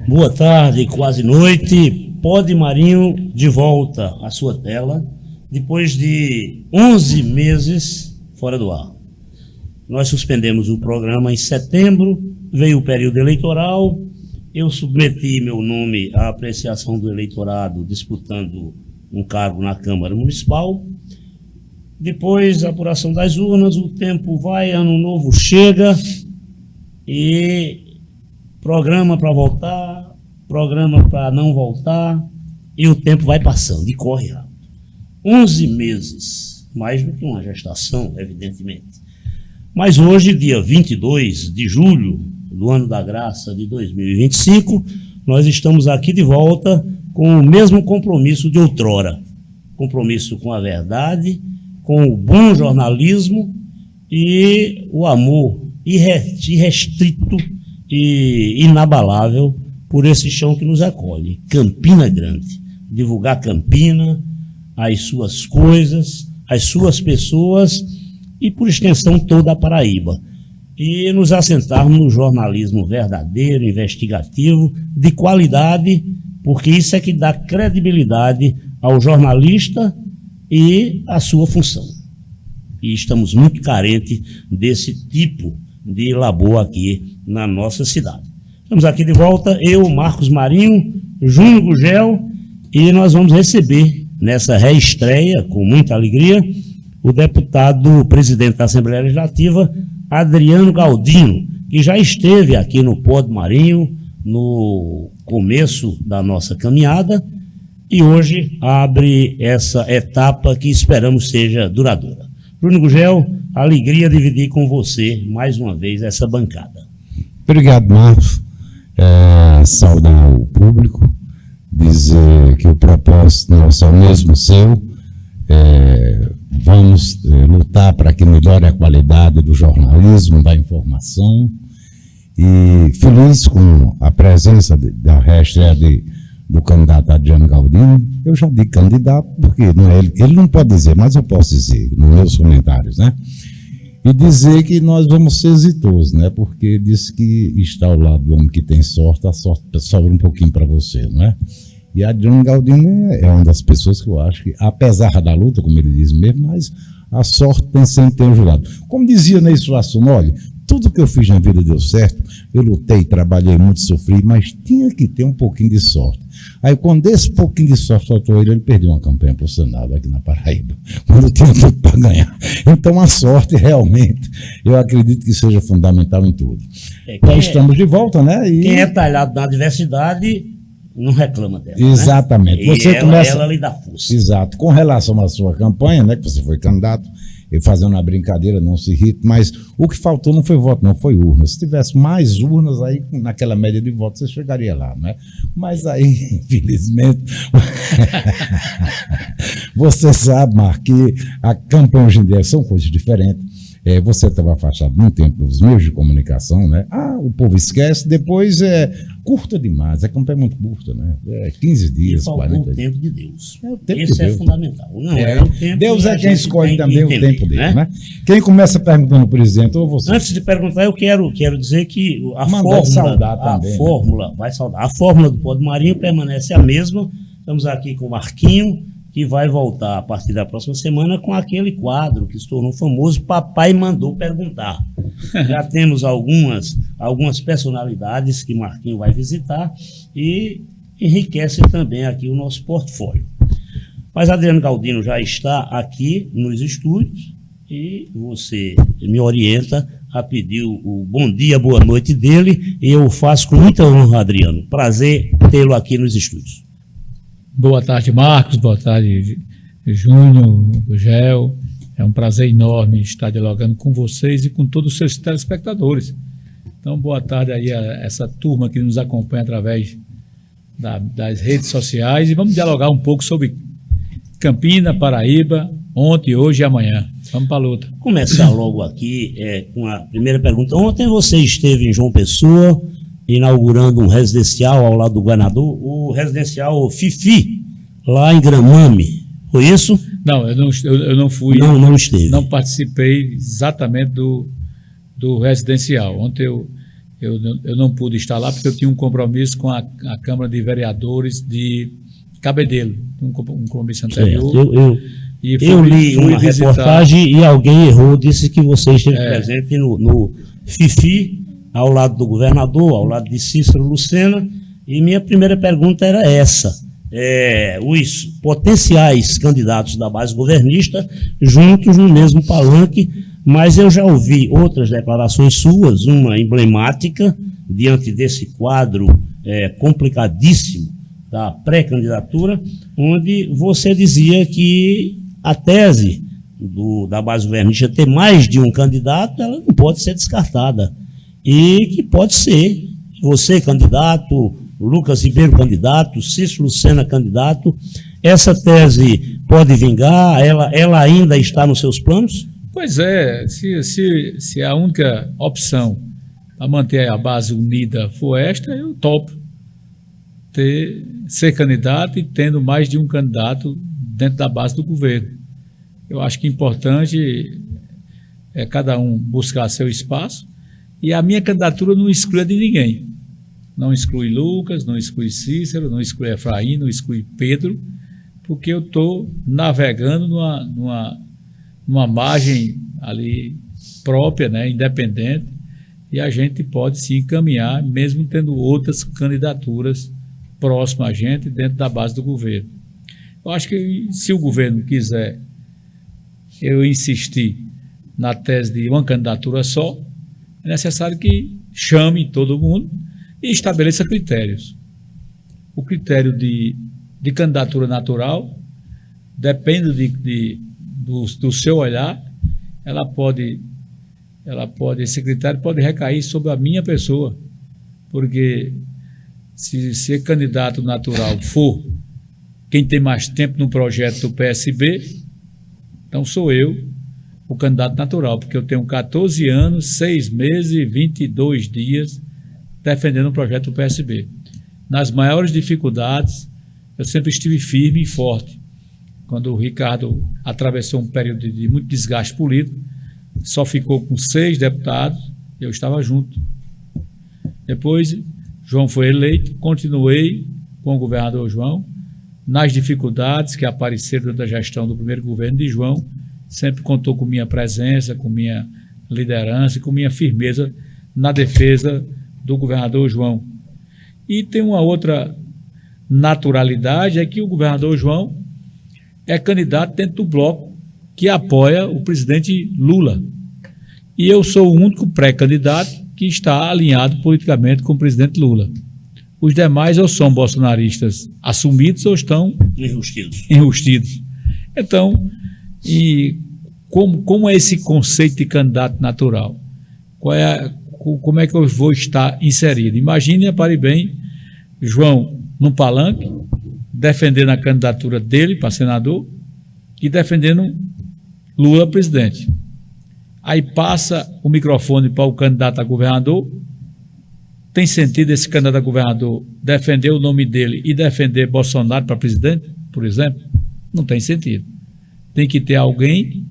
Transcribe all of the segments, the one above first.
Boa tarde, quase noite. Pod Marinho de volta à sua tela, depois de 11 meses fora do ar. Nós suspendemos o programa em setembro, veio o período eleitoral, eu submeti meu nome à apreciação do eleitorado disputando um cargo na Câmara Municipal. Depois da apuração das urnas, o tempo vai, ano novo chega e programa para voltar, programa para não voltar, e o tempo vai passando e corre rápido. 11 meses, mais do que uma gestação, evidentemente. Mas hoje, dia 22 de julho do ano da graça de 2025, nós estamos aqui de volta com o mesmo compromisso de outrora. Compromisso com a verdade, com o bom jornalismo e o amor irrestrito e inabalável por esse chão que nos acolhe, Campina Grande. Divulgar Campina, as suas coisas, as suas pessoas e, por extensão, toda a Paraíba. E nos assentarmos no jornalismo verdadeiro, investigativo, de qualidade, porque isso é que dá credibilidade ao jornalista e à sua função. E estamos muito carentes desse tipo de labor aqui na nossa cidade. Estamos aqui de volta, eu, Marcos Marinho, Júnior Gugel, e nós vamos receber nessa reestreia, com muita alegria, o deputado presidente da Assembleia Legislativa, Adriano Galdino, que já esteve aqui no Pod Marinho no começo da nossa caminhada e hoje abre essa etapa que esperamos seja duradoura. Júnior Gugel, alegria dividir com você mais uma vez essa bancada. Obrigado, Marcos. Saudar o público, dizer que o propósito nosso é o mesmo seu. Vamos lutar para que melhore a qualidade do jornalismo, da informação, e feliz com a presença da reestreia do candidato Adriano Galdino. Eu já digo candidato, porque não é ele não pode dizer, mas eu posso dizer nos meus comentários, né? E dizer que nós vamos ser exitosos, né? Porque ele disse que está ao lado do homem que tem sorte, a sorte sobra um pouquinho para você, não é? E Adriano Galdino é uma das pessoas que eu acho que, apesar da luta, como ele diz mesmo, mas a sorte sempre tem ajudado. Como dizia Ney Suassuna, olha, tudo que eu fiz na vida deu certo, eu lutei, trabalhei muito, sofri, mas tinha que ter um pouquinho de sorte. Aí, quando esse pouquinho de sorte faltou ele perdeu uma campanha para o Senado aqui na Paraíba, quando tinha tudo para ganhar. Então, a sorte, realmente, eu acredito que seja fundamental em tudo. Então, estamos de volta, né? E quem é talhado na adversidade não reclama dela. Exatamente. Né? Você ela lhe dá força. Exato. Com relação à sua campanha, né, que você foi candidato, e fazendo uma brincadeira, não se irrite, mas o que faltou não foi voto, não foi urna. Se tivesse mais urnas, aí naquela média de votos você chegaria lá, né? Mas aí, infelizmente, você sabe, Marco, que a campanha hoje em dia são coisas diferentes. Você estava afastado num tempo dos meios de comunicação, né? O povo esquece, depois curta demais, a campanha é muito curta, né? 15 dias, 40 dias. O tempo de Deus. O tempo Isso de é Deus. fundamental. Não é o tempo. Deus é quem escolhe também o tempo dele, né? né? Quem começa perguntando, por exemplo, ou você? Antes de perguntar, eu quero dizer que a fórmula do Pod Marinho permanece a mesma. Estamos aqui com o Marquinho, que vai voltar a partir da próxima semana com aquele quadro que se tornou famoso, Papai Mandou Perguntar. Já temos algumas personalidades que Marquinho vai visitar e enriquece também aqui o nosso portfólio. Mas Adriano Galdino já está aqui nos estúdios e você me orienta a pedir o bom dia, boa noite dele, e eu faço com muita honra, Adriano. Prazer tê-lo aqui nos estúdios. Boa tarde, Marcos. Boa tarde, Júnior, Gugel. É um prazer enorme estar dialogando com vocês e com todos os seus telespectadores. Então, boa tarde aí a essa turma que nos acompanha através das redes sociais e vamos dialogar um pouco sobre Campina, Paraíba, ontem, hoje e amanhã. Vamos para a luta. Vou começar logo aqui com a primeira pergunta. Ontem você esteve em João Pessoa, inaugurando um residencial ao lado do governador, o residencial Fifi, lá em Gramame. Foi isso? Não, eu não fui. Não esteve. Não participei exatamente do residencial. Ontem eu Eu não pude estar lá porque eu tinha um compromisso com a Câmara de Vereadores de Cabedelo, um compromisso anterior. Eu li uma reportagem e alguém errou, disse que você esteve presente no FIFI, ao lado do governador, ao lado de Cícero Lucena, e minha primeira pergunta era essa. Os potenciais candidatos da base governista juntos no mesmo palanque, mas eu já ouvi outras declarações suas, uma emblemática, diante desse quadro complicadíssimo da pré-candidatura, onde você dizia que a tese da base governista ter mais de um candidato, ela não pode ser descartada. E que pode ser você candidato, Lucas Ribeiro candidato, Cícero Lucena candidato. Essa tese pode vingar? Ela ainda está nos seus planos? Pois é, se a única opção para manter a base unida for esta, eu topo ser candidato e tendo mais de um candidato dentro da base do governo. Eu acho que é importante cada um buscar seu espaço, e a minha candidatura não exclui a de ninguém. Não exclui Lucas, não exclui Cícero, não exclui Efraim, não exclui Pedro, porque eu estou navegando numa margem ali própria, né, independente, e a gente pode sim caminhar, mesmo tendo outras candidaturas próximas a gente dentro da base do governo. Eu acho que se o governo quiser eu insistir na tese de uma candidatura só, é necessário que chame todo mundo e estabeleça critérios. O critério de candidatura natural depende do seu olhar. Esse critério pode recair sobre a minha pessoa, porque se ser candidato natural for quem tem mais tempo no projeto do PSB, então sou eu o candidato natural, porque eu tenho 14 anos, 6 meses e 22 dias defendendo o projeto do PSB. Nas maiores dificuldades, eu sempre estive firme e forte. Quando o Ricardo atravessou um período de muito desgaste político, só ficou com 6 deputados, eu estava junto. Depois, João foi eleito, continuei com o governador João, nas dificuldades que apareceram durante a gestão do primeiro governo de João, sempre contou com minha presença, com minha liderança e com minha firmeza na defesa do governador João. E tem uma outra naturalidade, é que o governador João é candidato dentro do bloco que apoia o presidente Lula. E eu sou o único pré-candidato que está alinhado politicamente com o presidente Lula. Os demais ou são bolsonaristas assumidos ou estão enrustidos. Então, como é esse conceito de candidato natural? Como é que eu vou estar inserido? Imagine, pare bem, João no palanque, defendendo a candidatura dele para senador e defendendo Lula presidente. Aí passa o microfone para o candidato a governador. Tem sentido esse candidato a governador defender o nome dele e defender Bolsonaro para presidente, por exemplo? Não tem sentido. Tem que ter alguém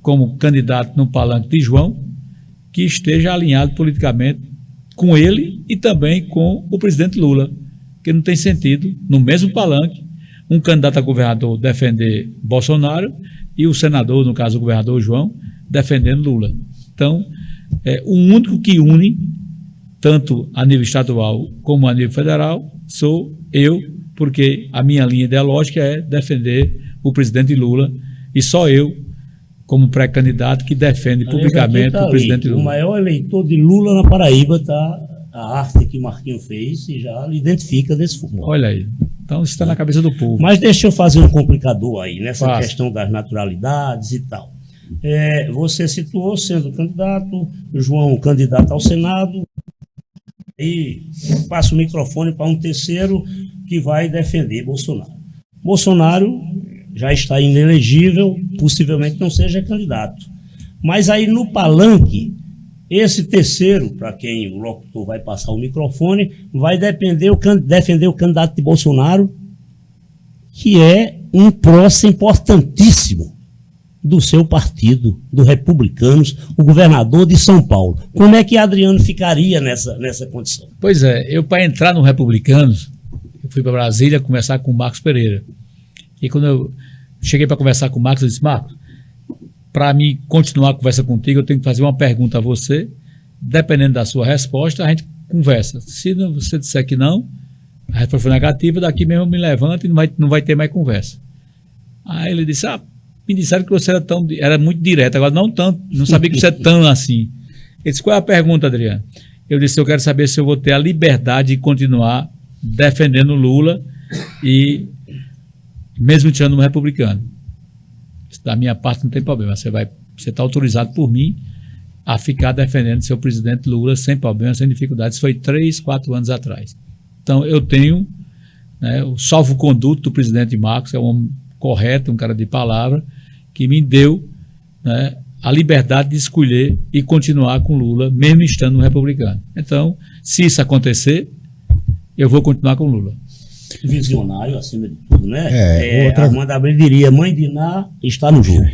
como candidato no palanque de João que esteja alinhado politicamente com ele e também com o presidente Lula, que não tem sentido, no mesmo palanque, um candidato a governador defender Bolsonaro e o senador, no caso o governador João, defendendo Lula. Então, o único que une, tanto a nível estadual como a nível federal, sou eu, porque a minha linha ideológica é defender o presidente Lula, e só eu, como pré-candidato, que defende publicamente o presidente Lula. O maior eleitor de Lula na Paraíba está a arte que Marquinhos fez e já lhe identifica desse formato. Olha aí, então isso está na cabeça do povo. Mas deixa eu fazer um complicador aí, nessa questão das naturalidades e tal. Você situou sendo candidato, João candidato ao Senado, e passa o microfone para um terceiro que vai defender Bolsonaro. Bolsonaro já está inelegível, possivelmente não seja candidato. Mas aí no palanque, esse terceiro, para quem o locutor vai passar o microfone, vai defender o candidato de Bolsonaro, que é um próximo importantíssimo do seu partido, do Republicanos, o governador de São Paulo. Como é que Adriano ficaria nessa condição? Pois é, eu para entrar no Republicanos, eu fui para Brasília conversar com o Marcos Pereira. E quando eu cheguei para conversar com o Marcos, eu disse: Marcos, para mim continuar a conversa contigo, eu tenho que fazer uma pergunta a você. Dependendo da sua resposta, a gente conversa. Se você disser que não, a resposta foi negativa, daqui mesmo eu me levanto e não vai ter mais conversa. Aí ele disse: me disseram que você era muito direto, agora não tanto, não sabia que você é tão assim. Ele disse: qual é a pergunta, Adriano? Eu disse: eu quero saber se eu vou ter a liberdade de continuar defendendo Lula e mesmo tirando um republicano. Da minha parte não tem problema, você está autorizado por mim a ficar defendendo seu presidente Lula sem problema, sem dificuldades. Isso foi 3, 4 anos atrás. Então eu tenho, né, o salvo-conduto do presidente Marcos, é um homem correto, um cara de palavra, que me deu, né, a liberdade de escolher e continuar com Lula, mesmo estando no republicano. Então, se isso acontecer, eu vou continuar com Lula. Visionário, acima de tudo, né? Armando Abreu diria: mãe de Ná está no jogo.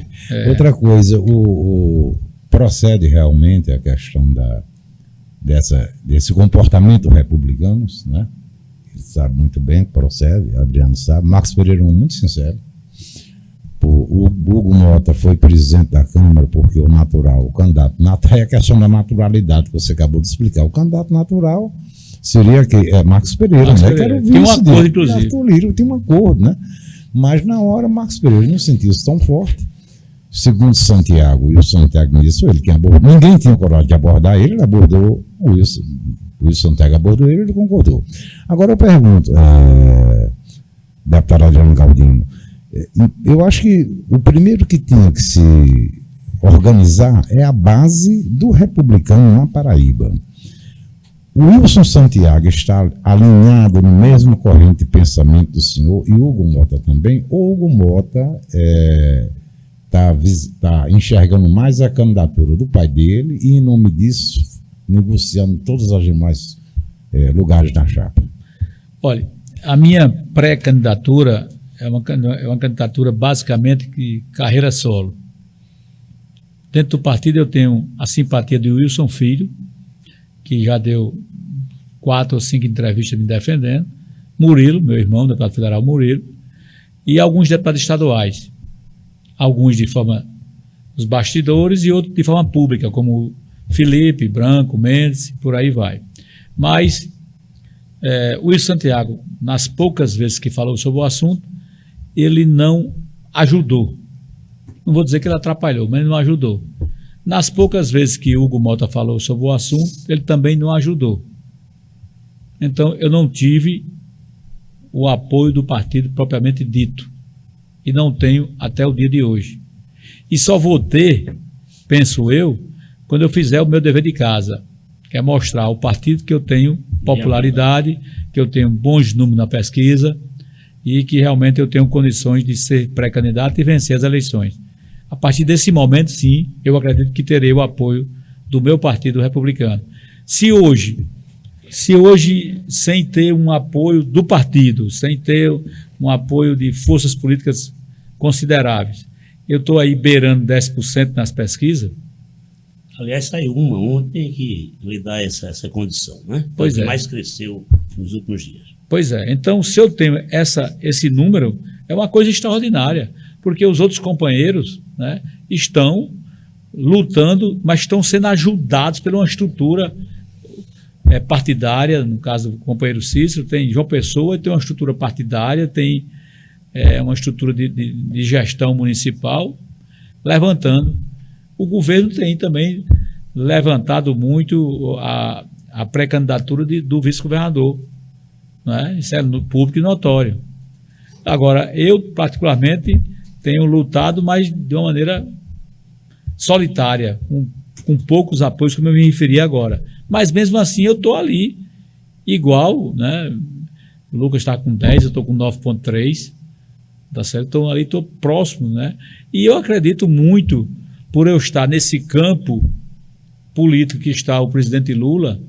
Outra coisa, procede realmente a questão desse comportamento republicano, né? Ele sabe muito bem que procede, Adriano sabe. Marcos Pereira é muito sincero. O Hugo Mota foi presidente da Câmara porque o natural, o candidato natural, é a questão da naturalidade que você acabou de explicar. O candidato natural seria Marcos Pereira, Marcos né? Pereira. Tem um acordo, inclusive. Tem um acordo, né? Mas na hora, Marcos Pereira não sentiu isso tão forte. Segundo Santiago, e o Santiago me disse, ele quem abordou, ninguém tinha coragem de abordar ele abordou o Wilson. O Wilson Santiago abordou ele concordou. Agora eu pergunto, deputado Adriano Galdino, eu acho que o primeiro que tinha que se organizar é a base do republicano na Paraíba. O Wilson Santiago está alinhado no mesmo corrente de pensamento do senhor, e Hugo Mota também. O Hugo Mota está enxergando mais a candidatura do pai dele e, em nome disso, negociando todos os demais lugares da chapa. Olha, a minha pré-candidatura é uma candidatura basicamente de carreira solo. Dentro do partido eu tenho a simpatia de Wilson Filho, que já deu 4 ou 5 entrevistas me defendendo, Murilo, meu irmão, deputado federal Murilo, e alguns deputados estaduais, alguns de forma dos bastidores e outros de forma pública, como Felipe, Branco, Mendes, por aí vai. Mas o Wilson Santiago, nas poucas vezes que falou sobre o assunto, ele não ajudou. Não vou dizer que ele atrapalhou, mas ele não ajudou. Nas poucas vezes que Hugo Mota falou sobre o assunto, ele também não ajudou. Então, eu não tive o apoio do partido propriamente dito. E não tenho até o dia de hoje. E só vou ter, penso eu, quando eu fizer o meu dever de casa, que é mostrar ao partido que eu tenho popularidade, que eu tenho bons números na pesquisa e que realmente eu tenho condições de ser pré-candidato e vencer as eleições. A partir desse momento, sim, eu acredito que terei o apoio do meu partido republicano. Se hoje, sem ter um apoio do partido, sem ter um apoio de forças políticas consideráveis, eu estou aí beirando 10% nas pesquisas. Aliás, saiu uma ontem que lhe dá essa condição, né? Pois é. Mais cresceu nos últimos dias. Pois é. Então, se eu tenho esse número, é uma coisa extraordinária, porque os outros companheiros, né, estão lutando, mas estão sendo ajudados por uma estrutura partidária. No caso do companheiro Cícero, tem João Pessoa, tem uma estrutura partidária, tem uma estrutura de gestão municipal levantando. O governo tem também levantado muito a pré-candidatura do vice-governador, né? Isso é público e notório. Agora, eu particularmente tenho lutado, mas de uma maneira solitária, com poucos apoios, como eu me referi agora. Mas mesmo assim eu estou ali, igual, né? O Lucas está com 10, eu estou com 9,3, tá certo? Então ali estou próximo, né? E eu acredito muito, por eu estar nesse campo político que está o presidente Lula.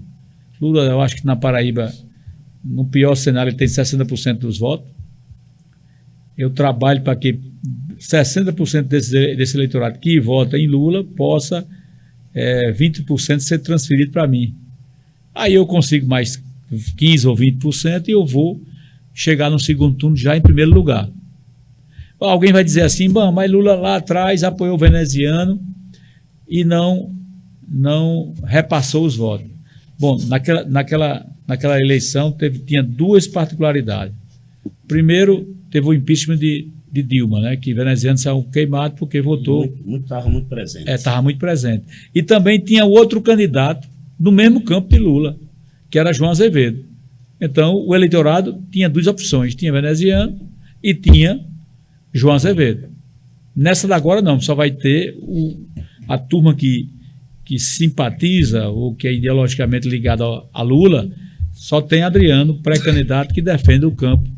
Lula, eu acho que na Paraíba, no pior cenário, ele tem 60% dos votos. eu trabalho para que 60% desse eleitorado que vota em Lula possa 20% ser transferido para mim. Aí eu consigo mais 15% ou 20% e eu vou chegar no segundo turno já em primeiro lugar. Alguém vai dizer assim, bom, mas Lula lá atrás apoiou o veneziano e não repassou os votos. Bom, naquela eleição tinha duas particularidades. Primeiro, teve o impeachment de Dilma, né, que o veneziano saiu queimado porque votou. Estava muito presente. Estava muito presente. E também tinha outro candidato no mesmo campo de Lula, que era João Azevedo. Então, o eleitorado tinha duas opções, tinha veneziano e tinha João Azevedo. Nessa da agora não, só vai ter a turma que simpatiza ou que é ideologicamente ligada a Lula, só tem Adriano, pré-candidato, que defende o campo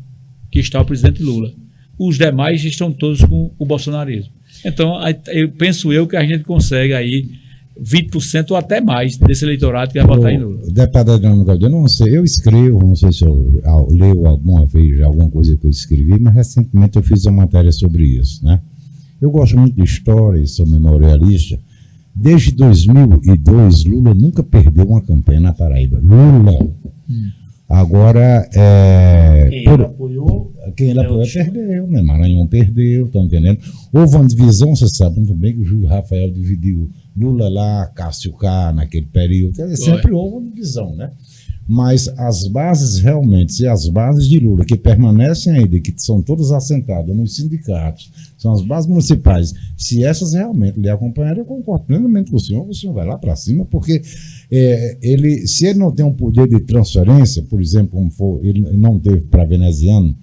que está o presidente Lula. Os demais estão todos com o bolsonarismo. Então, eu penso que a gente consegue aí 20% ou até mais desse eleitorado que vai votar em Lula. Deputado Adriano Galdino, eu não sei, eu escrevo, não sei se eu leio alguma vez alguma coisa que eu escrevi, mas recentemente eu fiz uma matéria sobre isso, né? Eu gosto muito de história e sou memorialista. Desde 2002, Lula nunca perdeu uma campanha na Paraíba. Lula. Agora, quem ele apoiou perdeu, né? Maranhão perdeu, tá entendendo? Houve uma divisão, você sabe muito bem que o Júlio Rafael dividiu Lula lá, Cássio K naquele período. Quer dizer, sempre houve uma divisão, né? Mas as bases realmente, e as bases de Lula, que permanecem ainda, que são todas assentadas nos sindicatos, são as bases municipais, se essas realmente lhe acompanharem, eu concordo plenamente com o senhor vai lá para cima, porque se ele não tem um poder de transferência, por exemplo, como ele não teve para veneziano,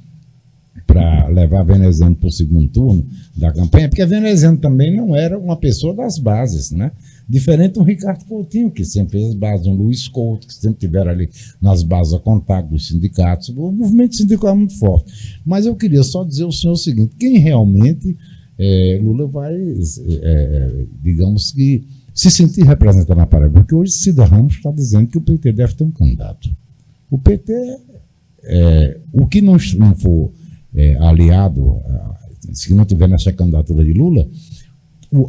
para levar veneziano para o segundo turno da campanha, porque veneziano também não era uma pessoa das bases, né? Diferente do Ricardo Coutinho, que sempre fez as bases, um Luiz Couto, que sempre tiveram ali nas bases a contato dos sindicatos. O movimento sindical é muito forte. Mas eu queria só dizer ao senhor o seguinte, quem realmente Lula vai, digamos que, se sentir representado na Paraíba, porque hoje Cida Ramos está dizendo que o PT deve ter um candidato. O PT, o que não for aliado, se não tiver nessa candidatura de Lula,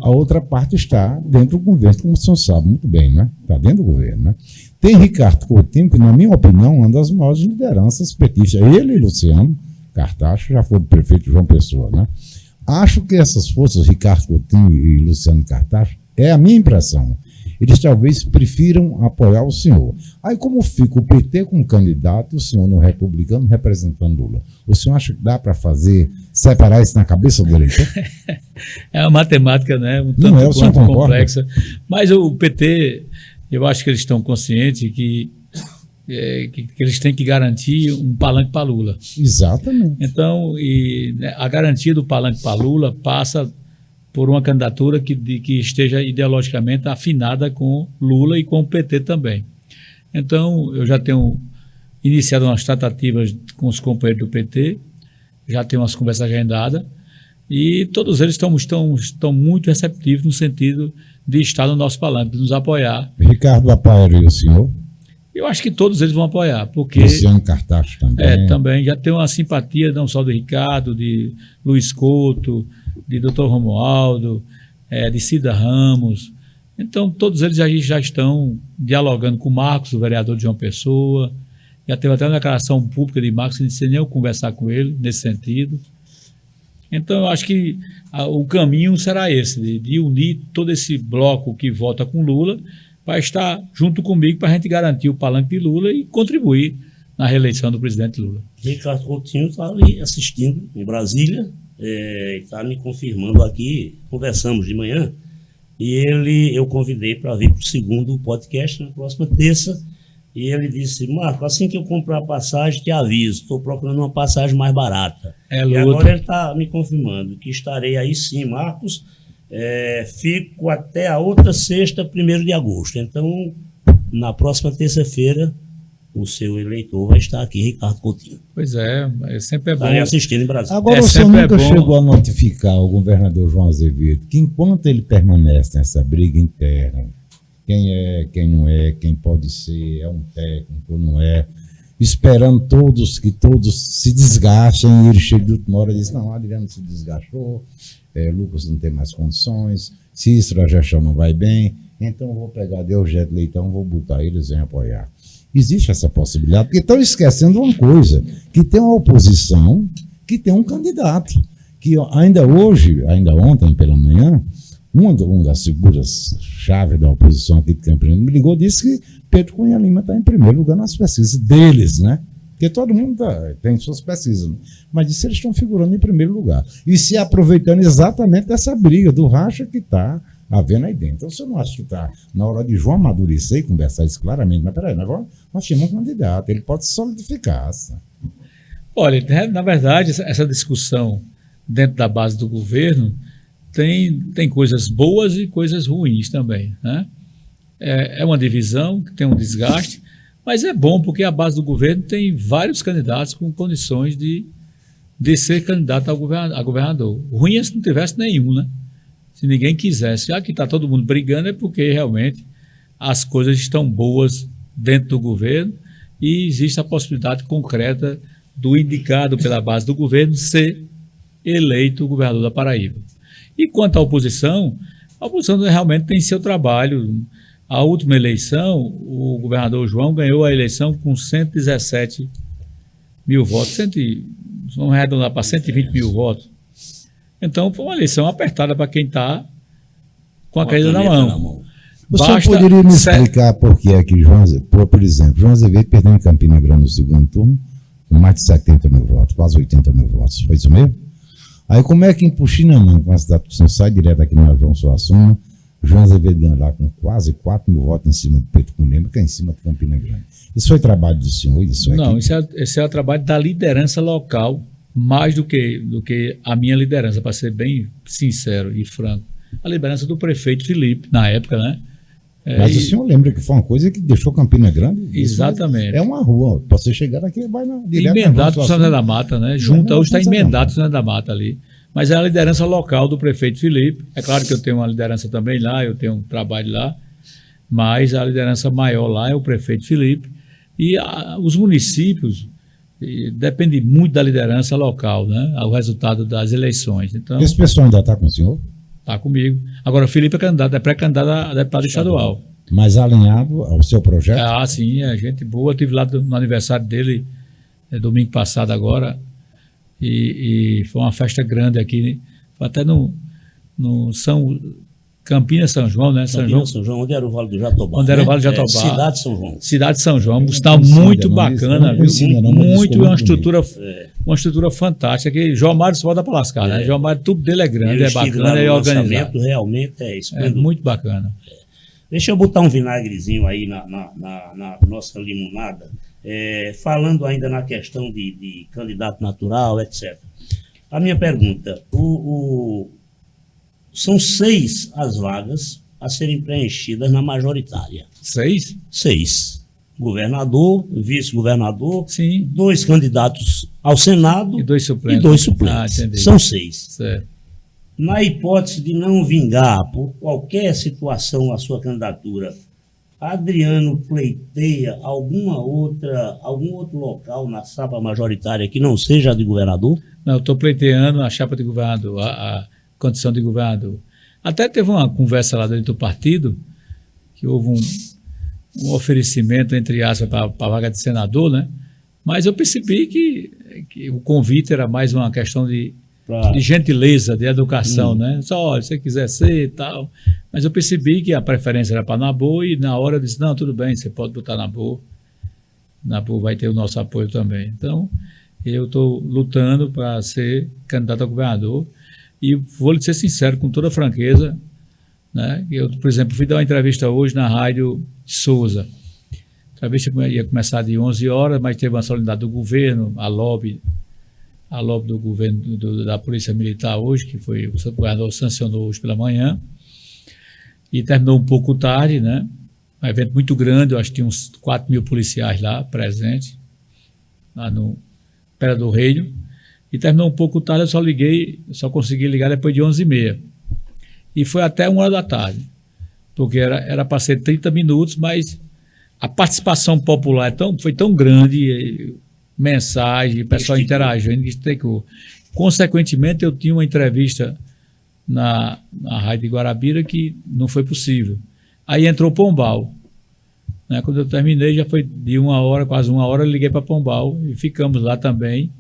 a outra parte está dentro do governo, como o senhor sabe muito bem, né? Está dentro do governo, né? Tem Ricardo Coutinho, que, na minha opinião, é uma das maiores lideranças petistas. Ele e Luciano Cartacho já foram prefeito de João Pessoa, né? Acho que essas forças, Ricardo Coutinho e Luciano Cartacho, é a minha impressão. Eles talvez prefiram apoiar o senhor. Aí, como fica o PT com candidato e o senhor no republicano representando Lula? O senhor acha que dá para separar isso na cabeça do eleitor? É uma matemática, né? Um não tanto quanto complexa. Mas o PT, eu acho que eles estão conscientes que eles têm que garantir um palanque para Lula. Exatamente. Então, a garantia do palanque para Lula passa por uma candidatura que esteja ideologicamente afinada com Lula e com o PT também. Então, eu já tenho iniciado umas tratativas com os companheiros do PT, já tenho umas conversas agendadas, e todos eles estão muito receptivos no sentido de estar no nosso palanque, de nos apoiar. Ricardo apoiaria o senhor? Eu acho que todos eles vão apoiar, porque... Luciano Cartacho também. Também, já tem uma simpatia não só do Ricardo, de Luiz Couto, de Dr. Romualdo, de Cida Ramos. Então, todos eles já estão dialogando com o Marcos, o vereador de João Pessoa. Já teve até uma declaração pública de Marcos, que não disse nem eu conversar com ele nesse sentido. Então, eu acho que o caminho será esse, de unir todo esse bloco que vota com Lula para estar junto comigo para a gente garantir o palanque de Lula e contribuir na reeleição do presidente Lula. Ricardo Coutinho está ali assistindo em Brasília, está me confirmando aqui, conversamos de manhã, e eu convidei para vir para o segundo podcast na próxima terça, e ele disse: Marco, assim que eu comprar a passagem, te aviso, estou procurando uma passagem mais barata. E agora ele está me confirmando que estarei aí sim, Marcos. Fico até a outra sexta, 1º de agosto. Então, na próxima terça-feira, o seu eleitor vai estar aqui, Ricardo Coutinho. Pois sempre é bom. Estarei assistindo em Brasília. Agora, o senhor nunca chegou a notificar o governador João Azevedo que, enquanto ele permanece nessa briga interna, quem é, quem não é, quem pode ser, é um técnico, não é, esperando que todos se desgastem, e ele chega de última hora e diz, não, Adriano se desgastou, Lucas não tem mais condições, Cícero, a gestão não vai bem, então eu vou pegar Deogésio Leitão, vou botar eles em apoiar. Existe essa possibilidade, porque estão esquecendo uma coisa, que tem uma oposição, que tem um candidato, que ainda ontem pela manhã, uma das figuras-chave da oposição aqui de Campinas me ligou e disse que Pedro Cunha Lima está em primeiro lugar nas pesquisas deles, né? Porque todo mundo tem suas pesquisas, né? Mas disse que eles estão figurando em primeiro lugar. E se aproveitando exatamente dessa briga do racha que está havendo aí dentro. Então, você não acha que está na hora de João amadurecer e conversar isso claramente? Mas peraí, agora nós temos um candidato, ele pode se solidificar. Sabe? Olha, na verdade, essa discussão dentro da base do governo tem coisas boas e coisas ruins também, né? É uma divisão que tem um desgaste, mas é bom porque a base do governo tem vários candidatos com condições de ser candidato a governador. O ruim é se não tivesse nenhum, né? Se ninguém quisesse. Já que está todo mundo brigando é porque realmente as coisas estão boas dentro do governo e existe a possibilidade concreta do indicado pela base do governo ser eleito governador da Paraíba. E quanto à oposição, a oposição realmente tem seu trabalho. A última eleição, o governador João ganhou a eleição com 117 mil votos, vamos arredondar para 120 mil votos. Então, foi uma eleição apertada para quem está com a caneta na mão. Você poderia me explicar por que é que por exemplo, João Azevedo perdeu em Campina Grande no segundo turno, com mais de 70 mil votos, quase 80 mil votos, foi isso mesmo? Aí como é que em Puxinanã, com a cidade que você sai direto aqui no João Suassuna, João Azevedo ganha lá com quase 4 mil votos em cima de Pedro Cunha Lima, que é em cima de Campina Grande. Isso foi trabalho do senhor? Não, esse é o trabalho da liderança local, mais do que a minha liderança, para ser bem sincero e franco. A liderança do prefeito Felipe, na época, né? Mas o senhor lembra que foi uma coisa que deixou Campina Grande? Exatamente. É uma rua, para você chegar daqui, vai direto. Emendado para o São José da Mata, né? Junta, hoje está emendado para o São José da Mata ali. Mas é a liderança local do prefeito Felipe. É claro que eu tenho uma liderança também lá, eu tenho um trabalho lá, mas a liderança maior lá é o prefeito Felipe. E os municípios dependem muito da liderança local, né? O resultado das eleições. Então, esse pessoal ainda está com o senhor? Está comigo. Agora, o Felipe é pré-candidato a deputado estadual. Mas alinhado ao seu projeto? Sim, é gente boa. Eu estive lá no aniversário dele, domingo passado agora, e foi uma festa grande aqui, foi até no Campinas São João, né? São João, onde era o Vale do Jatobá. Onde era o Vale do Jatobá. Cidade de São João. Cidade de São João, está muito bacana, viu? Uma estrutura fantástica, que João Mário só dá para lascar, né? João Mário, tudo dele é grande, é bacana, é organizado. Realmente é esplendoroso. É muito bacana. Deixa eu botar um vinagrezinho aí na nossa limonada, falando ainda na questão de candidato natural, etc. A minha pergunta, são 6 as vagas a serem preenchidas na majoritária. 6? 6. Governador, vice-governador, 2 candidatos ao Senado e 2 suplentes. São 6. Certo. Na hipótese de não vingar por qualquer situação a sua candidatura, Adriano pleiteia algum outro local na chapa majoritária que não seja a de governador? Não, eu estou pleiteando a chapa de governador, a condição de governador. Até teve uma conversa lá dentro do partido, que houve um oferecimento, entre aspas, para a vaga de senador, né? Mas eu percebi que o convite era mais uma questão de gentileza, de educação, né? Só, olha, se você quiser ser e tal. Mas eu percebi que a preferência era para Nabor e na hora eu disse, não, tudo bem, você pode botar Nabor. Nabor vai ter o nosso apoio também. Então, eu estou lutando para ser candidato a governador e vou lhe ser sincero, com toda franqueza, né? Eu, por exemplo, fui dar uma entrevista hoje na Rádio Souza. A entrevista ia começar de 11 horas, mas teve uma solenidade do governo, a lobby do governo da Polícia Militar hoje, que foi o governador sancionou hoje pela manhã, e terminou um pouco tarde, né? Um evento muito grande, eu acho que tinha uns 4 mil policiais lá presentes, lá no Pera do Reino, e terminou um pouco tarde, eu só consegui ligar depois de 11h30, e foi até 1h da tarde, porque era para ser 30 minutos, mas a participação popular foi tão grande, mensagem, pessoal interagindo, que esticou. Consequentemente, eu tinha uma entrevista na Rádio de Guarabira que não foi possível. Aí entrou Pombal. Né? Quando eu terminei, já foi de 1 hora, quase 1 hora, eu liguei para Pombal e ficamos lá também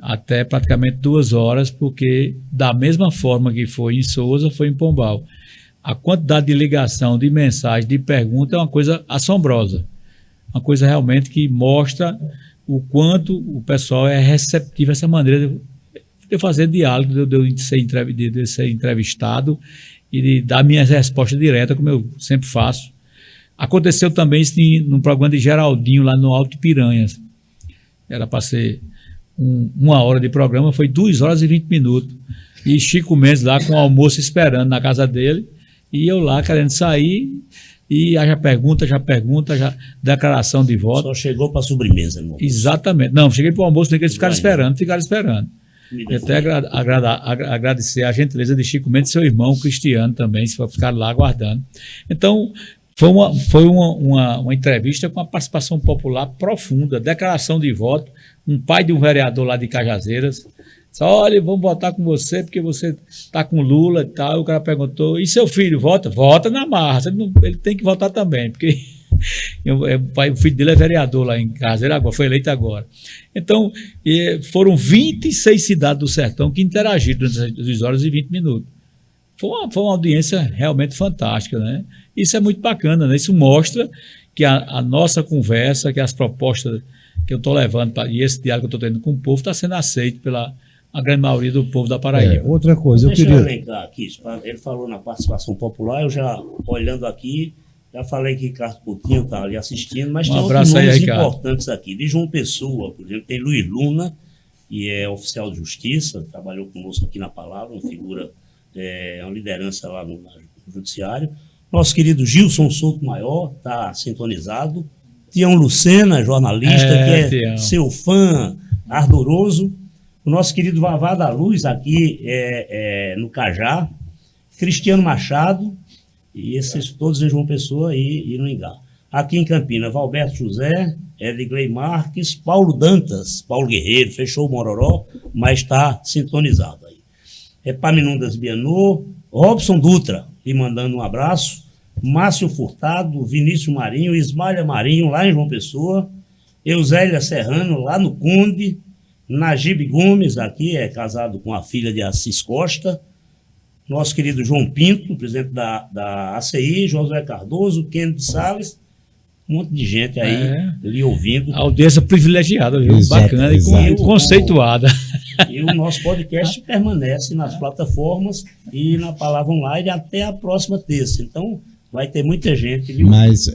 até praticamente 2 horas, porque da mesma forma que foi em Souza, foi em Pombal. A quantidade de ligação, de mensagem, de pergunta é uma coisa assombrosa. Uma coisa realmente que mostra o quanto o pessoal é receptivo a essa maneira de fazer diálogo, de ser entrevistado e de dar minhas respostas diretas, como eu sempre faço. Aconteceu também isso num programa de Geraldinho, lá no Alto Piranhas. Era para ser 1 hora de programa, foi 2 horas e 20 minutos. E Chico Mendes lá com o almoço esperando na casa dele, e eu lá querendo sair, e já pergunta, declaração de voto. Só chegou para sobremesa, irmão. Exatamente. Não, cheguei para o almoço, nem que eles ficaram esperando. E até agradecer a gentileza de Chico Mendes e seu irmão Cristiano também, se for ficar lá aguardando. Então, foi uma entrevista com a participação popular profunda, declaração de voto, um pai de um vereador lá de Cajazeiras, disse, olha, vamos votar com você, porque você está com Lula e tal. O cara perguntou, e seu filho, vota? Vota na marra, ele tem que votar também, porque o filho dele é vereador lá em Cajazeiras, foi eleito agora. Então, foram 26 cidades do Sertão que interagiram durante as 2 horas e 20 minutos. Foi uma audiência realmente fantástica, né? Isso é muito bacana, né? Isso mostra que a nossa conversa, que as propostas que eu estou levando, e esse diálogo que eu estou tendo com o povo, está sendo aceito pela grande maioria do povo da Paraíba. Outra coisa, Deixa eu elencar aqui, ele falou na participação popular, eu já, olhando aqui, já falei que Ricardo Coutinho está ali assistindo, mas tem outros nomes importantes aqui. De João Pessoa, por exemplo, tem Luiz Luna, que é oficial de justiça, trabalhou conosco aqui na Palavra, uma figura, uma liderança lá no judiciário. Nosso querido Gilson Souto Maior está sintonizado. Tião Lucena, jornalista, que é seu fã ardoroso. O nosso querido Vavá da Luz, aqui no Cajá. Cristiano Machado, e esses todos em João Pessoa e no Ingá. Aqui em Campinas, Valberto José, Edgley Marques, Paulo Dantas, Paulo Guerreiro, fechou o Mororó, mas está sintonizado aí. Epaminondas Bianô, Robson Dutra, lhe mandando um abraço. Márcio Furtado, Vinícius Marinho, Ismália Marinho, lá em João Pessoa, Eusélia Serrano, lá no Conde, Najib Gomes, aqui é casado com a filha de Assis Costa, nosso querido João Pinto, presidente da ACI, José Cardoso, Kennedy Salles, um monte de gente aí lhe ouvindo. A audiência privilegiada, viu? Exato, bacana e conceituada. E o nosso podcast permanece nas plataformas e na Palavra Online até a próxima terça. Então, vai ter muita gente, viu? Mas,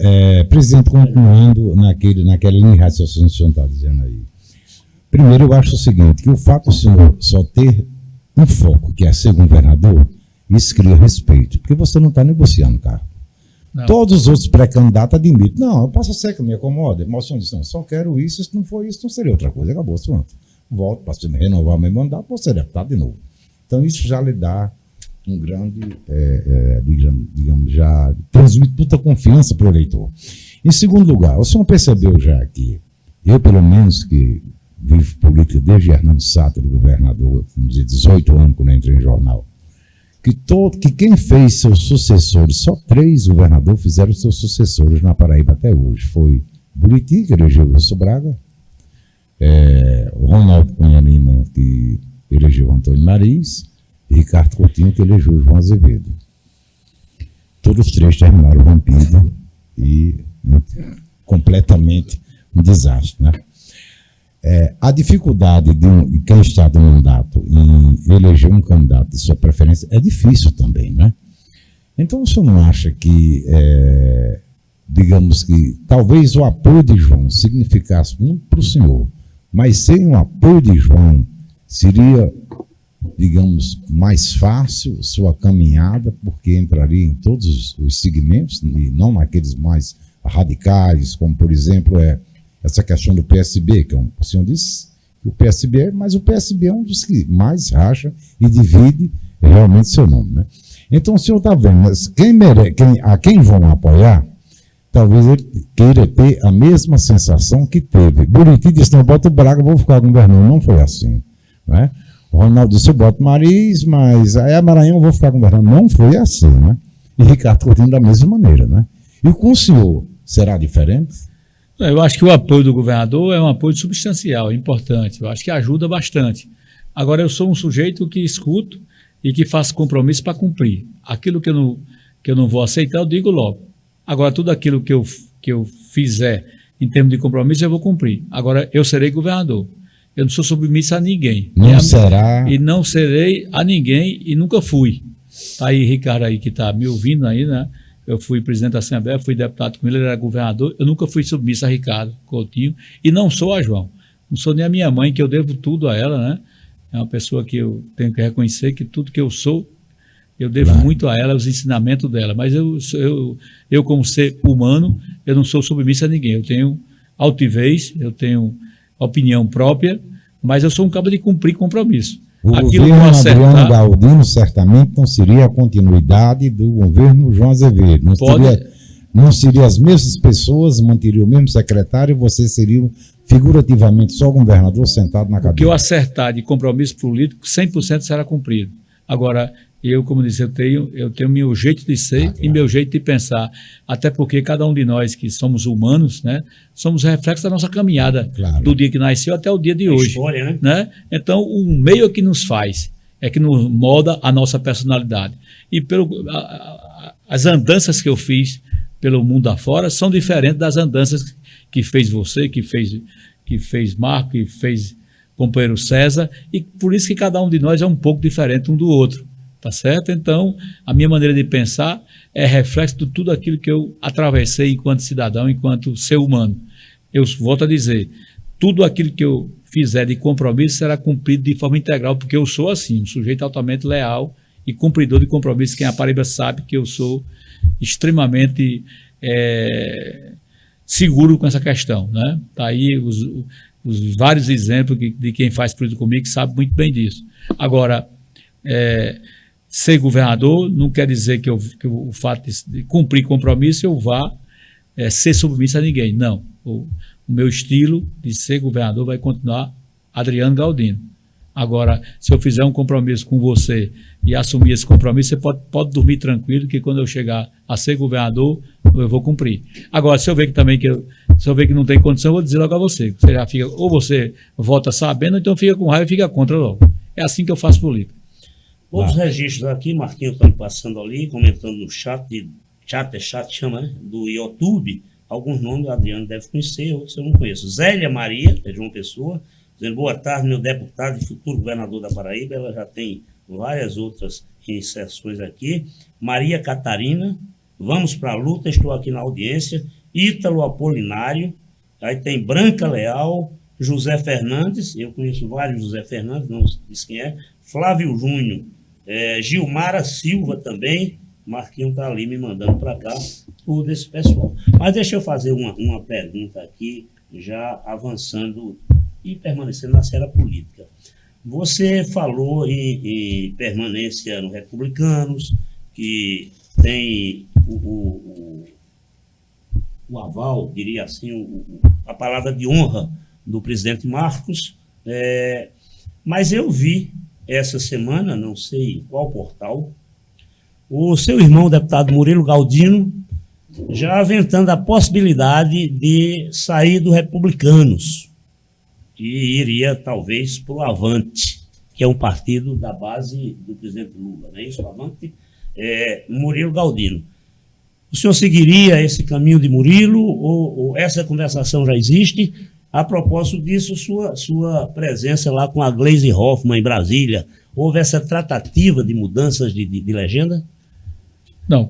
presidente, continuando naquela linha de raciocínio que o senhor está dizendo aí. Primeiro, eu acho o seguinte, que o fato do senhor só ter um foco, que é ser governador, isso cria respeito, porque você não está negociando cargo. Não. Todos os outros pré-candidatos admitem, não, eu posso ser que me acomoda, mas o senhor diz, não, só quero isso, se não for isso, não seria outra coisa, acabou, pronto. Volto para renovar meu mandato, vou ser deputado de novo. Então, isso já lhe dá um grande, digamos, já transmite muita confiança para o eleitor. Em segundo lugar, o senhor percebeu já que, eu pelo menos que vivo política desde Hernando Sátiro, governador, vamos dizer, 18 anos quando eu entrei em jornal, que quem fez seus sucessores, só 3 governadores fizeram seus sucessores na Paraíba até hoje. Foi Buriti, que elegeu o Wilson Braga, o Ronaldo Cunha Lima, que elegeu Antônio Mariz, e Ricardo Coutinho, que elegeu João Azevedo. Todos os 3 terminaram rompido e completamente um desastre, né? A dificuldade de quem está no mandato em eleger um candidato de sua preferência é difícil também, né? Então, o senhor não acha que, digamos que, talvez o apoio de João significasse muito para o senhor, mas sem o apoio de João, seria, digamos, mais fácil sua caminhada, porque entraria em todos os segmentos, e não naqueles mais radicais, como, por exemplo, essa questão do PSB, que o senhor disse que o PSB, mas o PSB é um dos que mais racha e divide realmente seu nome, né? Então, o senhor está vendo, mas a quem vão apoiar, talvez ele queira ter a mesma sensação que teve. Buriti disse, não, bota o Braga, vou ficar governando. Não foi assim, né? O Ronaldo disse, eu boto Mariz, mas aí a Maranhão eu vou ficar governando. Não foi assim, né? E Ricardo Coutinho da mesma maneira, né? E com o senhor, será diferente? Eu acho que o apoio do governador é um apoio substancial, importante. Eu acho que ajuda bastante. Agora, eu sou um sujeito que escuto e que faço compromisso para cumprir. Aquilo que eu não vou aceitar, eu digo logo. Agora, tudo aquilo que eu fizer em termos de compromisso, eu vou cumprir. Agora, eu serei governador. Eu não sou submisso a ninguém. Não será. E não serei a ninguém e nunca fui. Está aí Ricardo aí que está me ouvindo aí, né? Eu fui presidente da Assembleia, fui deputado com ele era governador. Eu nunca fui submisso a Ricardo Coutinho e não sou a João. Não sou nem a minha mãe, que eu devo tudo a ela, né? É uma pessoa que eu tenho que reconhecer que tudo que eu sou, eu devo muito a ela, os ensinamentos dela. Mas eu como ser humano, eu não sou submisso a ninguém. Eu tenho altivez, eu tenho opinião própria, mas eu sou um cabo de cumprir compromisso. O Aquilo governo que eu acertar, Adriano Galdino certamente não seria a continuidade do governo João Azevedo. Não seria as mesmas pessoas, manteria o mesmo secretário, e você seria figurativamente só governador sentado na cadeira. O que eu acertar de compromisso político, 100% será cumprido. Agora, eu, como disse, eu tenho meu jeito de ser e meu jeito de pensar. Até porque cada um de nós que somos humanos, né, somos reflexos da nossa caminhada, do dia que nasceu até o dia de hoje. História, né? Então, o meio é que nos faz, é que nos molda a nossa personalidade. E as andanças que eu fiz pelo mundo afora são diferentes das andanças que fez você, que fez Marco, que fez companheiro César, e por isso que cada um de nós é um pouco diferente um do outro. Tá certo? Então, a minha maneira de pensar é reflexo de tudo aquilo que eu atravessei enquanto cidadão, enquanto ser humano. Eu volto a dizer, tudo aquilo que eu fizer de compromisso será cumprido de forma integral, porque eu sou assim, um sujeito altamente leal e cumpridor de compromisso. Quem é a Paraíba sabe que eu sou extremamente seguro com essa questão, né? Tá aí os vários exemplos de quem faz política comigo que sabe muito bem disso. Agora, ser governador não quer dizer que o fato de cumprir compromisso eu vá ser submisso a ninguém. Não. O meu estilo de ser governador vai continuar Adriano Galdino. Agora, se eu fizer um compromisso com você e assumir esse compromisso, você pode dormir tranquilo que quando eu chegar a ser governador, eu vou cumprir. Agora, se eu ver que não tem condição, eu vou dizer logo a você. Você já fica, ou você vota sabendo, ou então fica com raiva e fica contra logo. É assim que eu faço política. Outros registros aqui, Marquinhos está me passando ali, comentando no chat chama, né? Do YouTube, alguns nomes o Adriano deve conhecer, outros eu não conheço. Zélia Maria, é de uma pessoa, dizendo, boa tarde, meu deputado e futuro governador da Paraíba, ela já tem várias outras inserções aqui. Maria Catarina, vamos para a luta, estou aqui na audiência. Ítalo Apolinário, aí tem Branca Leal, José Fernandes, eu conheço vários José Fernandes, não disse quem é, Flávio Júnior, Gilmara Silva também, Marquinhos está ali me mandando para cá, tudo esse pessoal. Mas deixa eu fazer uma pergunta aqui, já avançando e permanecendo na esfera política. Você falou em permanência no Republicanos, que tem o aval, diria assim, a palavra de honra do presidente Marcos, mas eu vi essa semana, não sei em qual portal, o seu irmão, o deputado Murilo Galdino, já aventando a possibilidade de sair do Republicanos, que iria talvez para o Avante, que é um partido da base do presidente Lula, não é isso? O Avante, Murilo Galdino. O senhor seguiria esse caminho de Murilo ou essa conversação já existe? A propósito disso, sua presença lá com a Gleisi Hoffmann em Brasília, houve essa tratativa de mudanças de legenda? Não,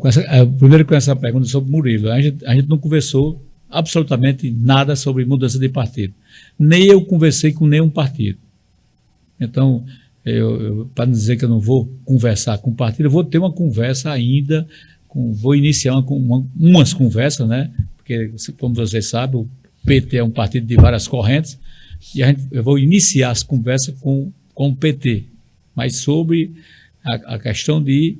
primeiro com essa pergunta sobre Murilo, a gente não conversou absolutamente nada sobre mudança de partido. Nem eu conversei com nenhum partido. Então, para não dizer que eu não vou conversar com o partido, eu vou ter uma conversa ainda, vou iniciar umas conversas, né? Porque, como vocês sabem, o PT é um partido de várias correntes, e eu vou iniciar as conversas com o PT, mas sobre a questão de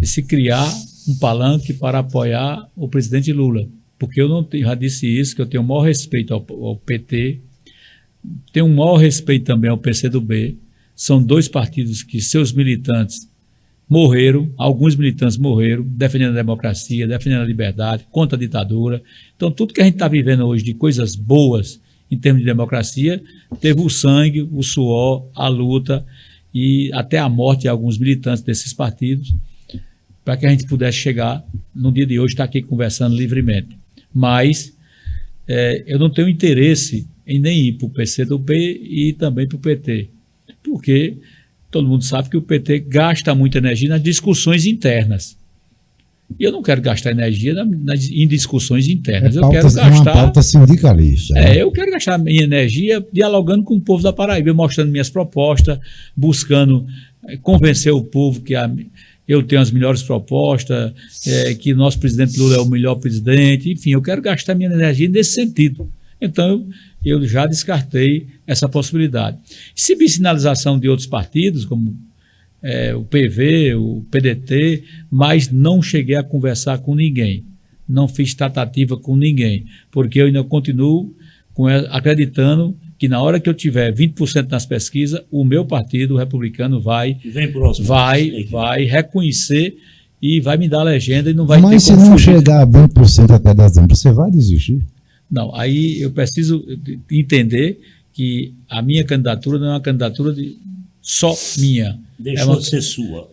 se criar um palanque para apoiar o presidente Lula. porque eu não tenho, já disse isso, que eu tenho o maior respeito ao PT, tenho um maior respeito também ao PCdoB. São dois partidos que seus militantes morreram, alguns militantes morreram, defendendo a democracia, defendendo a liberdade, contra a ditadura. Então, tudo que a gente está vivendo hoje de coisas boas em termos de democracia, teve o sangue, o suor, a luta e até a morte de alguns militantes desses partidos, para que a gente pudesse chegar, no dia de hoje, estar aqui conversando livremente. Mas eu não tenho interesse em nem ir para o PCdoB e também para o PT, porque todo mundo sabe que o PT gasta muita energia nas discussões internas. E eu não quero gastar energia em discussões internas. Eu quero gastar. É uma pauta sindicalista. Né? Eu quero gastar minha energia dialogando com o povo da Paraíba, mostrando minhas propostas, buscando convencer o povo que eu tenho as melhores propostas, que nosso presidente Lula é o melhor presidente. Enfim, eu quero gastar minha energia nesse sentido. Então, eu já descartei essa possibilidade. Se vi sinalização de outros partidos, como o PV, o PDT, mas não cheguei a conversar com ninguém. Não fiz tratativa com ninguém, porque eu ainda continuo acreditando que na hora que eu tiver 20% nas pesquisas, o meu partido, o republicano, vai reconhecer e vai me dar a legenda e não vai ter como fugir. Mas se não chegar a 20% até dezembro, você vai desistir? Não, aí eu preciso entender que a minha candidatura não é uma candidatura só minha. Deixou de ser sua.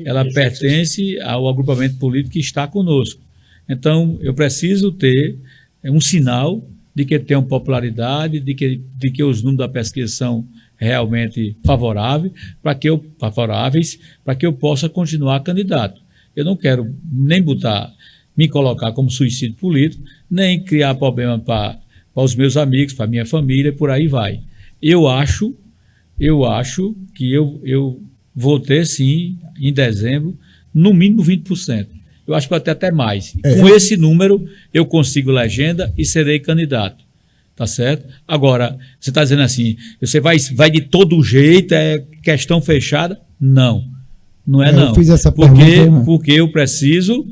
Ela pertence ao agrupamento político que está conosco. Então, eu preciso ter um sinal de que tenham popularidade, de que os números da pesquisa são realmente favoráveis, para que eu possa continuar candidato. Eu não quero nem me colocar como suicídio político, nem criar problema para os meus amigos, para a minha família, por aí vai. Eu acho que eu vou ter, sim, em dezembro, no mínimo 20%. Eu acho que vai ter até mais. Com esse número, eu consigo legenda e serei candidato. Tá certo? Agora, você está dizendo assim, você vai de todo jeito, é questão fechada? Não. Não é não. Eu fiz essa pergunta, porque eu preciso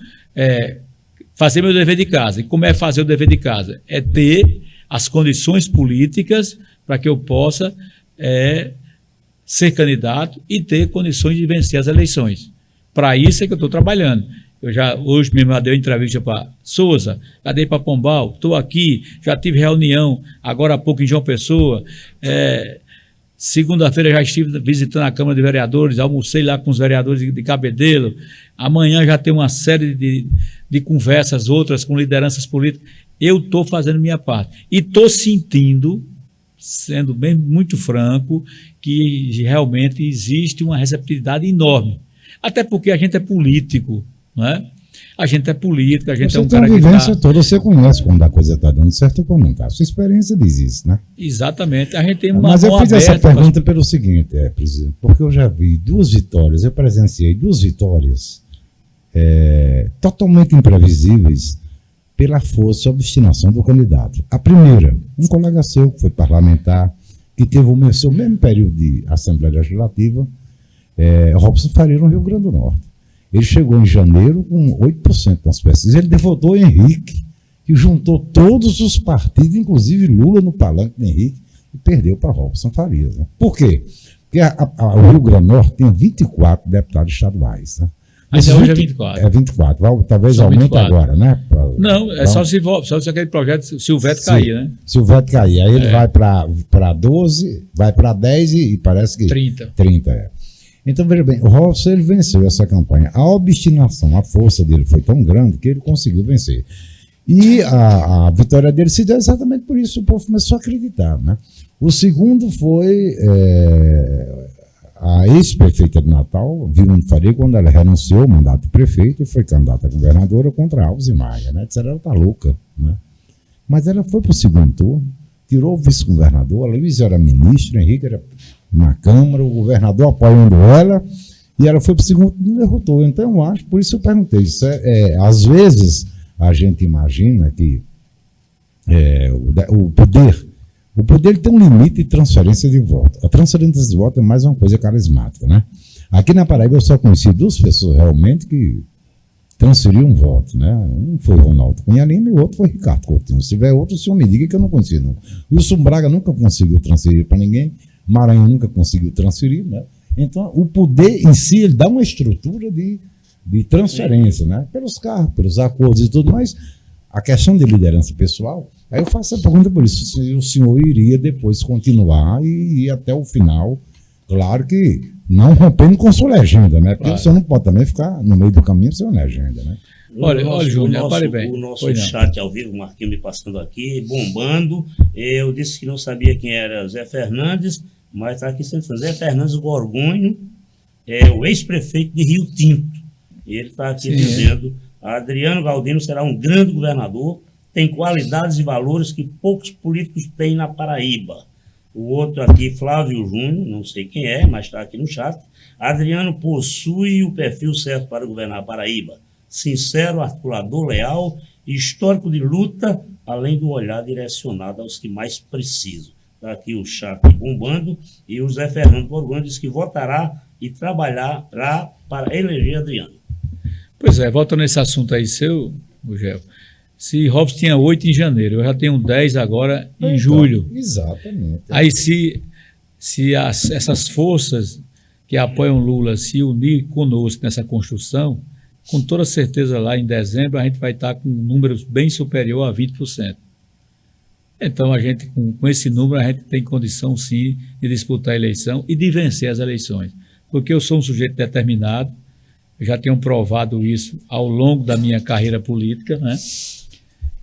fazer meu dever de casa. E como é fazer o dever de casa? É ter as condições políticas para que eu possa ser candidato e ter condições de vencer as eleições. Para isso é que eu estou trabalhando. Hoje mesmo já dei entrevista para Souza, já dei para Pombal, estou aqui, já tive reunião agora há pouco em João Pessoa. Segunda-feira já estive visitando a Câmara de Vereadores, almocei lá com os vereadores de Cabedelo. Amanhã já tem uma série de conversas, outras com lideranças políticas. Eu estou fazendo minha parte. E estou sentindo, sendo bem muito franco, que realmente existe uma receptividade enorme. Até porque a gente é político, não é? A gente é político, a gente é um cara que... Você tem a vivência toda, você conhece quando a coisa está dando certo e quando não está. Sua experiência diz isso, né? Exatamente. A gente tem uma Mas eu fiz essa pergunta mas... pelo seguinte, presidente, porque eu já vi duas vitórias, eu presenciei duas vitórias totalmente imprevisíveis pela força e obstinação do candidato. A primeira, um colega seu, que foi parlamentar, que teve o seu mesmo período de Assembleia Legislativa, Robson Faria, no Rio Grande do Norte. Ele chegou em janeiro com 8% das pesquisas. Ele derrotou Henrique, que juntou todos os partidos, inclusive Lula no palanque de Henrique, e perdeu para Robson Farias. Né? Por quê? Porque o Rio Grande do Norte tem 24 deputados estaduais. Né? Mas hoje é 24. É 24. Talvez aumente agora, né? Não, só se aquele projeto, se o veto cair, né? Se o veto cair. Aí ele vai para 12, vai para 10 e parece que... 30. Então, veja bem, o Robson ele venceu essa campanha. A obstinação, a força dele foi tão grande que ele conseguiu vencer. E a vitória dele se deu exatamente por isso. O povo começou a acreditar. Né? O segundo foi a ex-prefeita de Natal, Vilma Faria, quando ela renunciou ao mandato de prefeito e foi candidata a governadora contra Alves e Maia. Né? Disseram, ela está louca. Né? Mas ela foi para o segundo turno, tirou o vice-governador, a Luísa era ministra, Henrique era na Câmara, o governador apoiando ela, e ela foi para o segundo turno e derrotou. Então, eu acho, por isso eu perguntei, isso às vezes a gente imagina que o poder tem um limite de transferência de voto. A transferência de voto é mais uma coisa carismática, né? Aqui na Paraíba eu só conheci duas pessoas realmente que transferiu um voto, né? Um foi Ronaldo Cunha Lima e o outro foi Ricardo Coutinho. Se tiver outro, o senhor me diga que eu não conheci, não. Wilson Braga nunca conseguiu transferir para ninguém, Maranhão nunca conseguiu transferir, né? Então, o poder em si, ele dá uma estrutura de transferência, né? Pelos carros, pelos acordos e tudo, mas a questão de liderança pessoal, aí eu faço a pergunta por isso, se o senhor iria depois continuar e ir até o final, claro que não rompendo com sua legenda, né? Porque você não pode também ficar no meio do caminho sem uma legenda, né? Olha, Júnior, pare bem. O nosso chat ao vivo, o Marquinhos me passando aqui, bombando. Eu disse que não sabia quem era Zé Fernandes, mas está aqui sendo Zé Fernandes Gorgonho, o ex-prefeito de Rio Tinto. Ele está aqui dizendo: Adriano Galdino será um grande governador, tem qualidades e valores que poucos políticos têm na Paraíba. O outro aqui, Flávio Júnior, não sei quem é, mas está aqui no chat. Adriano possui o perfil certo para governar a Paraíba. Sincero, articulador, leal, histórico de luta, além do olhar direcionado aos que mais precisam. Está aqui o chat bombando. E o Zé Fernando Borgonha diz que votará e trabalhará para eleger Adriano. Pois é, voltando nesse assunto aí seu, Gugel. Se Robson tinha 8 em janeiro, eu já tenho 10 agora em julho. Exatamente. Aí se essas forças que apoiam Lula se unir conosco nessa construção, com toda certeza lá em dezembro a gente vai estar com números bem superior a 20%. Então a gente, com esse número, a gente tem condição sim de disputar a eleição e de vencer as eleições. Porque eu sou um sujeito determinado, eu já tenho provado isso ao longo da minha carreira política, né?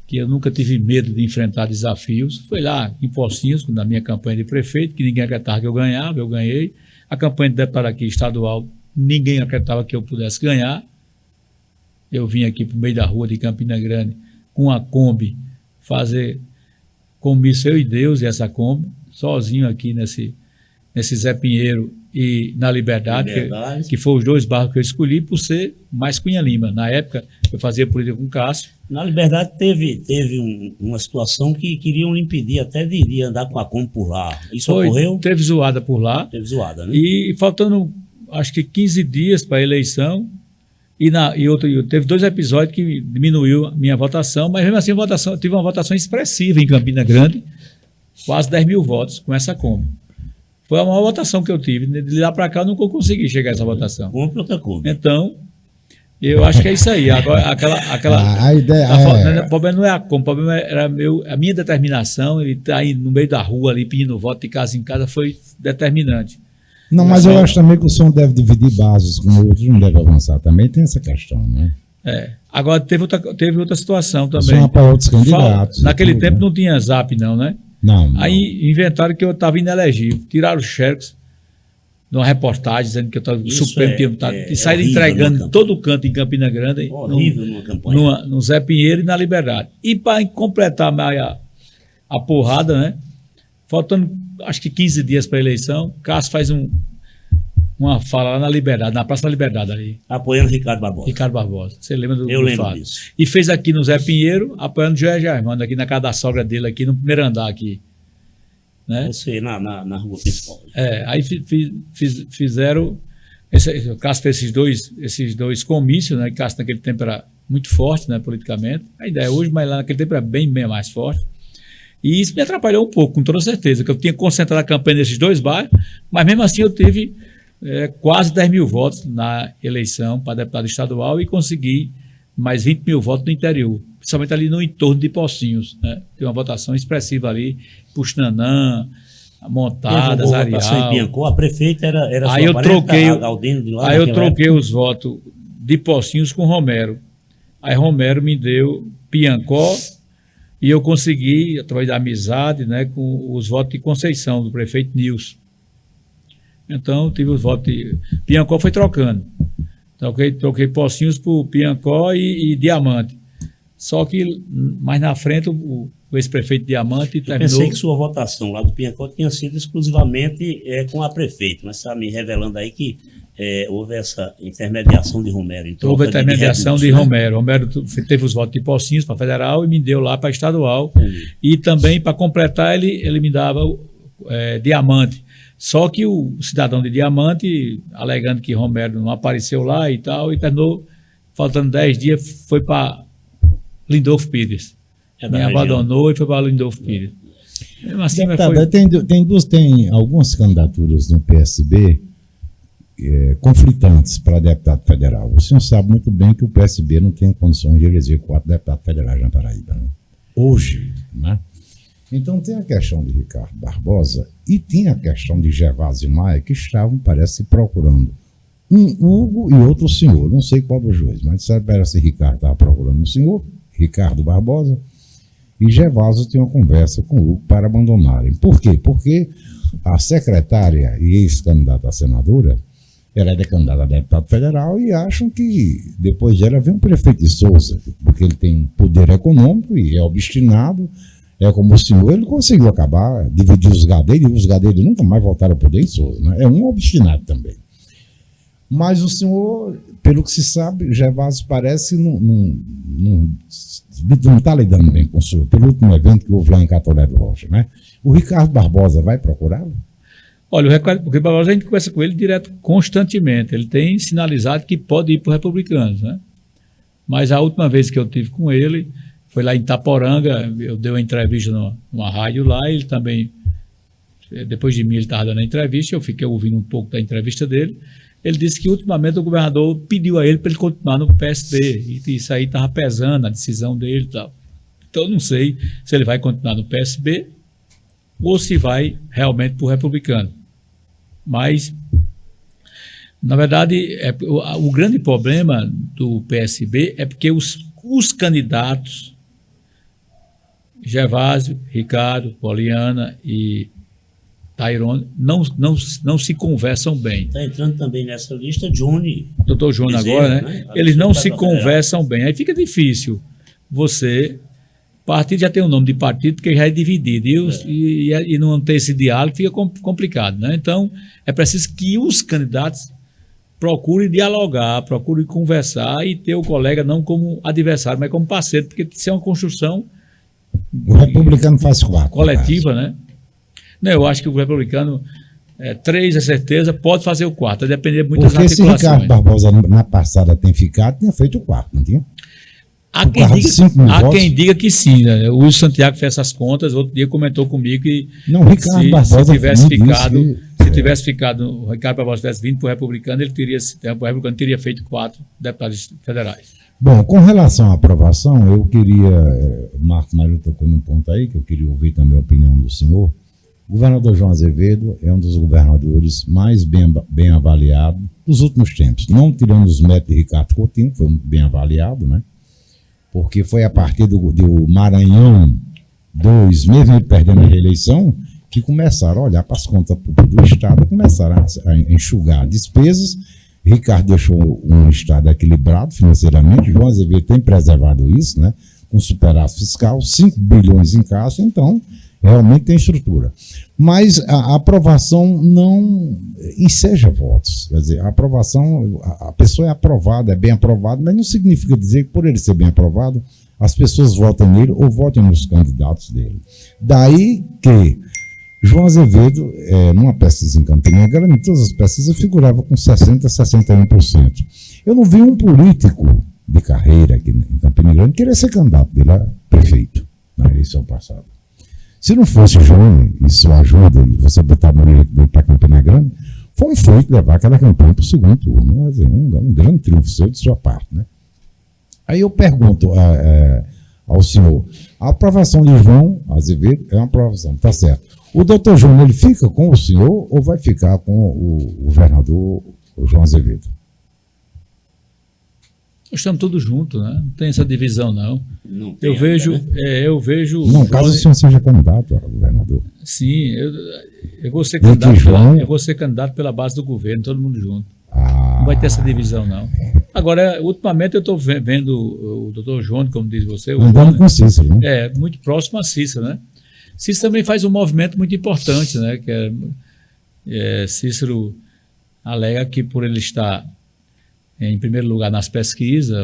Que eu nunca tive medo de enfrentar desafios. Foi lá em Pocinhos, na minha campanha de prefeito, que ninguém acreditava que eu ganhava, eu ganhei. A campanha de deputado aqui estadual, ninguém acreditava que eu pudesse ganhar. Eu vim aqui para o meio da rua de Campina Grande com a Kombi fazer comício eu e Deus e essa Kombi, sozinho aqui nesse Zé Pinheiro e na Liberdade. Que foi os 2 bairros que eu escolhi por ser mais Cunha Lima. Na época, eu fazia política com Cássio. Na Liberdade teve uma situação que queriam impedir até de andar com a Kombi por lá. Isso ocorreu? Teve zoada por lá. Teve zoada, né? E faltando, acho que 15 dias para a eleição, teve 2 episódios que diminuiu a minha votação, mas mesmo assim eu tive uma votação expressiva em Campina Grande, quase 10 mil votos com essa Kombi. Foi a maior votação que eu tive. De lá para cá eu nunca consegui chegar a essa votação. Compre outra Kombi. Então, eu acho que é isso aí. Agora, a ideia o problema não é a Kombi, o problema era a minha determinação. Ele está aí no meio da rua ali pedindo voto de casa em casa, foi determinante. Não, mas eu acho também que o senhor deve dividir bases com outros, não deve avançar. Também tem essa questão, né? Agora teve outra situação também. São para outros candidatos. Naquele tempo não tinha Zap não, né? Não. Aí inventaram que eu estava inelegível. Tiraram os xerox de uma reportagem dizendo que eu estava Supremo deputado. E saíram entregando em todo canto em Campina Grande. Horrível numa campanha. No Zé Pinheiro e na Liberdade. E para completar a porrada, né? Faltando acho que 15 dias para a eleição, Cássio faz uma fala lá na Liberdade, na Praça da Liberdade ali. Apoiando Ricardo Barbosa. Você lembra do Eu lembro fato? disso. E fez aqui no Zé Pinheiro, apoiando o Joé Germano, aqui na casa da sogra dele, aqui no primeiro andar aqui. Né? Você na rua principal. Aí fizeram. O Cássio fez esses dois comícios, né? O Cássio naquele tempo era muito forte, né, politicamente. A ideia é hoje, mas lá naquele tempo era bem mais forte. E isso me atrapalhou um pouco, com toda certeza, que eu tinha concentrado a campanha nesses 2 bairros, mas mesmo assim eu tive quase 10 mil votos na eleição para deputado estadual e consegui mais 20 mil votos no interior, principalmente ali no entorno de Pocinhos, né? Tem uma votação expressiva ali, Puxinanã, Montadas, Areal. Em Piancó, a prefeita era aí eu troquei, Galdino de lá. aí eu troquei os votos de Pocinhos com Romero. Aí Romero me deu Piancó e eu consegui, através da amizade, né, com os votos de Conceição, do prefeito Nilson. Então, tive os votos de... Piancó foi trocando. Troquei Pocinhos por Piancó e Diamante. Só que, mais na frente, o ex-prefeito Diamante terminou... Eu pensei que sua votação lá do Piancó tinha sido exclusivamente com a prefeita, mas está me revelando aí que houve essa intermediação de Romero. Houve a intermediação de Romero. Romero teve os votos de Pocinhos para federal e me deu lá para estadual. E também, para completar, ele me dava Diamante. Só que o cidadão de Diamante, alegando que Romero não apareceu lá e tal, e terminou faltando 10 dias, foi para Lindolfo Pires. É da Me região. abandonou e foi para Lindolfo Pires. Mesmo assim, mas Deputado, foi... tem algumas candidaturas no PSB conflitantes para deputado federal. O senhor sabe muito bem que o PSB não tem condições de eleger 4 deputados federais na Paraíba, né? Hoje, né? Então tem a questão de Ricardo Barbosa e tem a questão de Gervásio Maia, que estavam, parece, procurando um Hugo e outro senhor. Não sei qual dos dois, mas parece que Ricardo estava procurando um senhor, Ricardo Barbosa, e Gervásio tem uma conversa com o Hugo para abandonarem. Por quê? Porque a secretária e ex-candidata a senadora, ela é candidata a deputado federal e acham que depois dela vem o prefeito de Souza, porque ele tem poder econômico e é obstinado, é como o senhor, ele conseguiu acabar, dividir os gadelhos, e os gadelhos nunca mais voltaram ao poder de Souza, né? É um obstinado também. Mas o senhor, pelo que se sabe, Gervásio parece não está lidando bem com o senhor, pelo último evento que houve lá em Catolé do Rocha, né? O Ricardo Barbosa vai procurá-lo? Olha, o Ricardo Barbosa, a gente conversa com ele direto, constantemente. Ele tem sinalizado que pode ir para os republicanos, né? Mas a última vez que eu tive com ele foi lá em Itaporanga. Eu dei uma entrevista numa rádio lá. Ele também, depois de mim, ele estava dando a entrevista. Eu fiquei ouvindo um pouco da entrevista dele. Ele disse que ultimamente o governador pediu a ele para ele continuar no PSB. E isso aí estava pesando a decisão dele e tal. Então eu não sei se ele vai continuar no PSB ou se vai realmente para o republicano. Mas, na verdade, o grande problema do PSB é porque os candidatos, Gervásio, Ricardo, Poliana e Tairone, não se conversam bem. Está entrando também nessa lista Johnny. Doutor João agora, né? Eles não se conversam bem. Aí fica difícil você... Partido já tem um nome de partido porque já é dividido e não ter esse diálogo fica complicado, né? Então é preciso que os candidatos procurem dialogar, procurem conversar e ter o colega não como adversário, mas como parceiro, porque isso é uma construção O republicano faz 4 coletiva, né? Não, eu acho que o republicano 3 é certeza, pode fazer o 4, vai depender muito das articulações. Porque se Ricardo Barbosa na passada tem ficado, tinha feito o 4, não tinha? Há quem diga que sim, né? O Wilson Santiago fez essas contas, outro dia comentou comigo que se tivesse ficado, o Ricardo Barbosa tivesse vindo para o republicano, o republicano teria feito 4 deputados federais. Bom, com relação à aprovação, eu queria, Marco Mário tocou num ponto aí, que eu queria ouvir também a opinião do senhor. O governador João Azevedo é um dos governadores mais bem avaliados dos últimos tempos. Não tirando os méritos de Ricardo Coutinho, que foi bem avaliado, né? Porque foi a partir do Maranhão 2, mesmo ele perdendo a reeleição, que começaram a olhar para as contas do Estado, começaram a enxugar despesas. Ricardo deixou um Estado equilibrado financeiramente, João Azevedo tem preservado isso, né? Com superávit fiscal, 5 bilhões em caixa, então realmente tem estrutura. Mas a aprovação não enseja votos. Quer dizer, a aprovação, a pessoa é aprovada, é bem aprovada, mas não significa dizer que por ele ser bem aprovado, as pessoas votem nele ou votem nos candidatos dele. Daí que João Azevedo, numa pesquisa em Campina Grande, em todas as pesquisas, figurava com 60% a 61%. Eu não vi um político de carreira aqui em Campina Grande querer ser candidato dele a prefeito na eleição passada. Se não fosse o João e sua ajuda, e você botar a Maria para Campina Grande, foi um feito levar aquela campanha para o segundo turno. Um grande triunfo seu de sua parte, né? Aí eu pergunto ao senhor, a aprovação de João Azevedo é uma aprovação, tá certo. O doutor João, ele fica com o senhor ou vai ficar com o governador João Azevedo? Estamos todos juntos, né? Não tem essa divisão, não. Não tem eu vejo. Não, caso o senhor seja candidato a governador. Sim, eu vou ser candidato pela base do governo, todo mundo junto. Não vai ter essa divisão, não. Agora, ultimamente eu estou vendo o doutor João, como diz você. Andando com Cícero, né? Muito próximo a Cícero, né? Cícero também faz um movimento muito importante, né? Que Cícero alega que por ele estar em primeiro lugar nas pesquisas,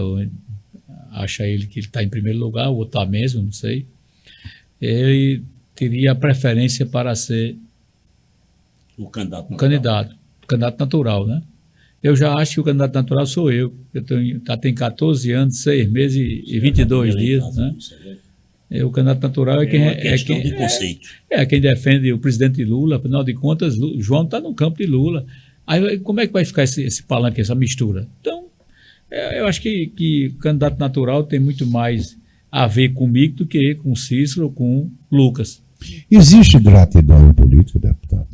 acha ele que ele está em primeiro lugar, ou está mesmo, não sei, ele teria preferência para ser o candidato natural, né? Eu já acho que o candidato natural sou eu. Tem 14 anos, 6 meses e 22 dias. Né? O candidato natural é quem defende o presidente Lula. Afinal de contas, João está no campo de Lula. Aí como é que vai ficar esse palanque, essa mistura? Então, eu acho que o candidato natural tem muito mais a ver comigo do que com o Cícero ou com o Lucas. Existe gratidão em política, deputado?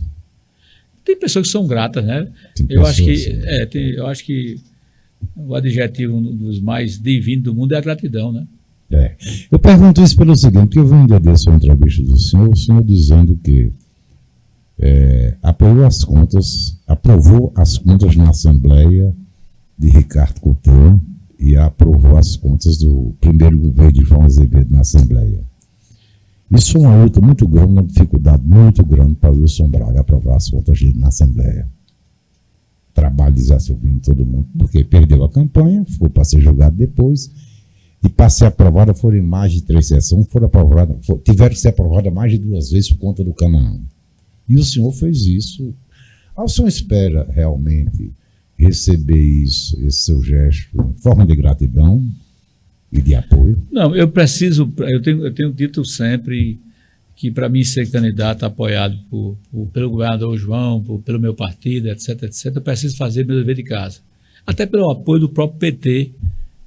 Tem pessoas que são gratas, né? Eu acho que o adjetivo dos mais divinos do mundo é a gratidão, né? Eu pergunto isso pelo seguinte, porque eu vi um dia desse uma entrevista do senhor, o senhor dizendo que aprovou as contas na Assembleia de Ricardo Coutinho e aprovou as contas do primeiro governo de João Azevedo na Assembleia. Isso é uma luta muito grande, uma dificuldade muito grande para o Wilson Braga aprovar as contas dele na Assembleia. Trabalho desafiando todo mundo, porque perdeu a campanha, ficou para ser julgado depois, e para ser aprovada foram em mais de 3 sessões, tiveram que ser aprovadas mais de 2 vezes por conta do Canaã. E o senhor fez isso. O senhor espera realmente receber isso, esse seu gesto, em forma de gratidão e de apoio? Não, eu tenho dito sempre que para mim ser candidato apoiado pelo governador João, pelo meu partido, etc, eu preciso fazer meu dever de casa. Até pelo apoio do próprio PT,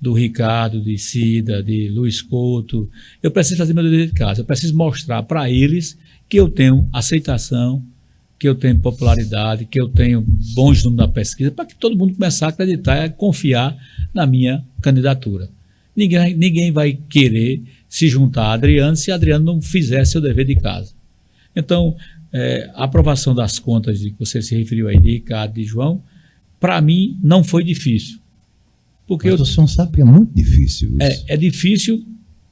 do Ricardo, de Cida, de Luiz Couto. Eu preciso fazer meu dever de casa. Eu preciso mostrar para eles que eu tenho aceitação, que eu tenho popularidade, que eu tenho bons números na pesquisa, para que todo mundo comece a acreditar e confiar na minha candidatura. Ninguém vai querer se juntar a Adriano se Adriano não fizer seu dever de casa. Então, a aprovação das contas que você se referiu aí, de Ricardo e de João, para mim não foi difícil. Porque mas o senhor sabe que é muito difícil isso. É difícil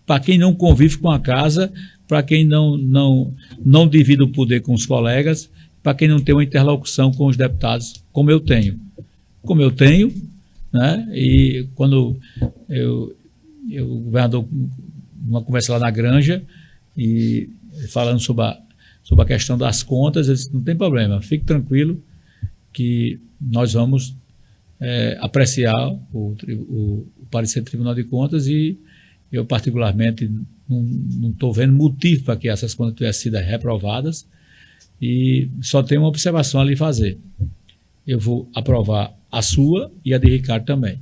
para quem não convive com a casa, para quem não divide o poder com os colegas, para quem não tem uma interlocução com os deputados, como eu tenho. Né? E quando o governador, numa conversa lá na Granja, e falando sobre a questão das contas, eu disse, não tem problema, fique tranquilo que nós vamos apreciar o parecer do Tribunal de Contas e eu particularmente não estou vendo motivo para que essas contas tivessem sido reprovadas e só tenho uma observação ali fazer. Eu vou aprovar a sua e a de Ricardo também.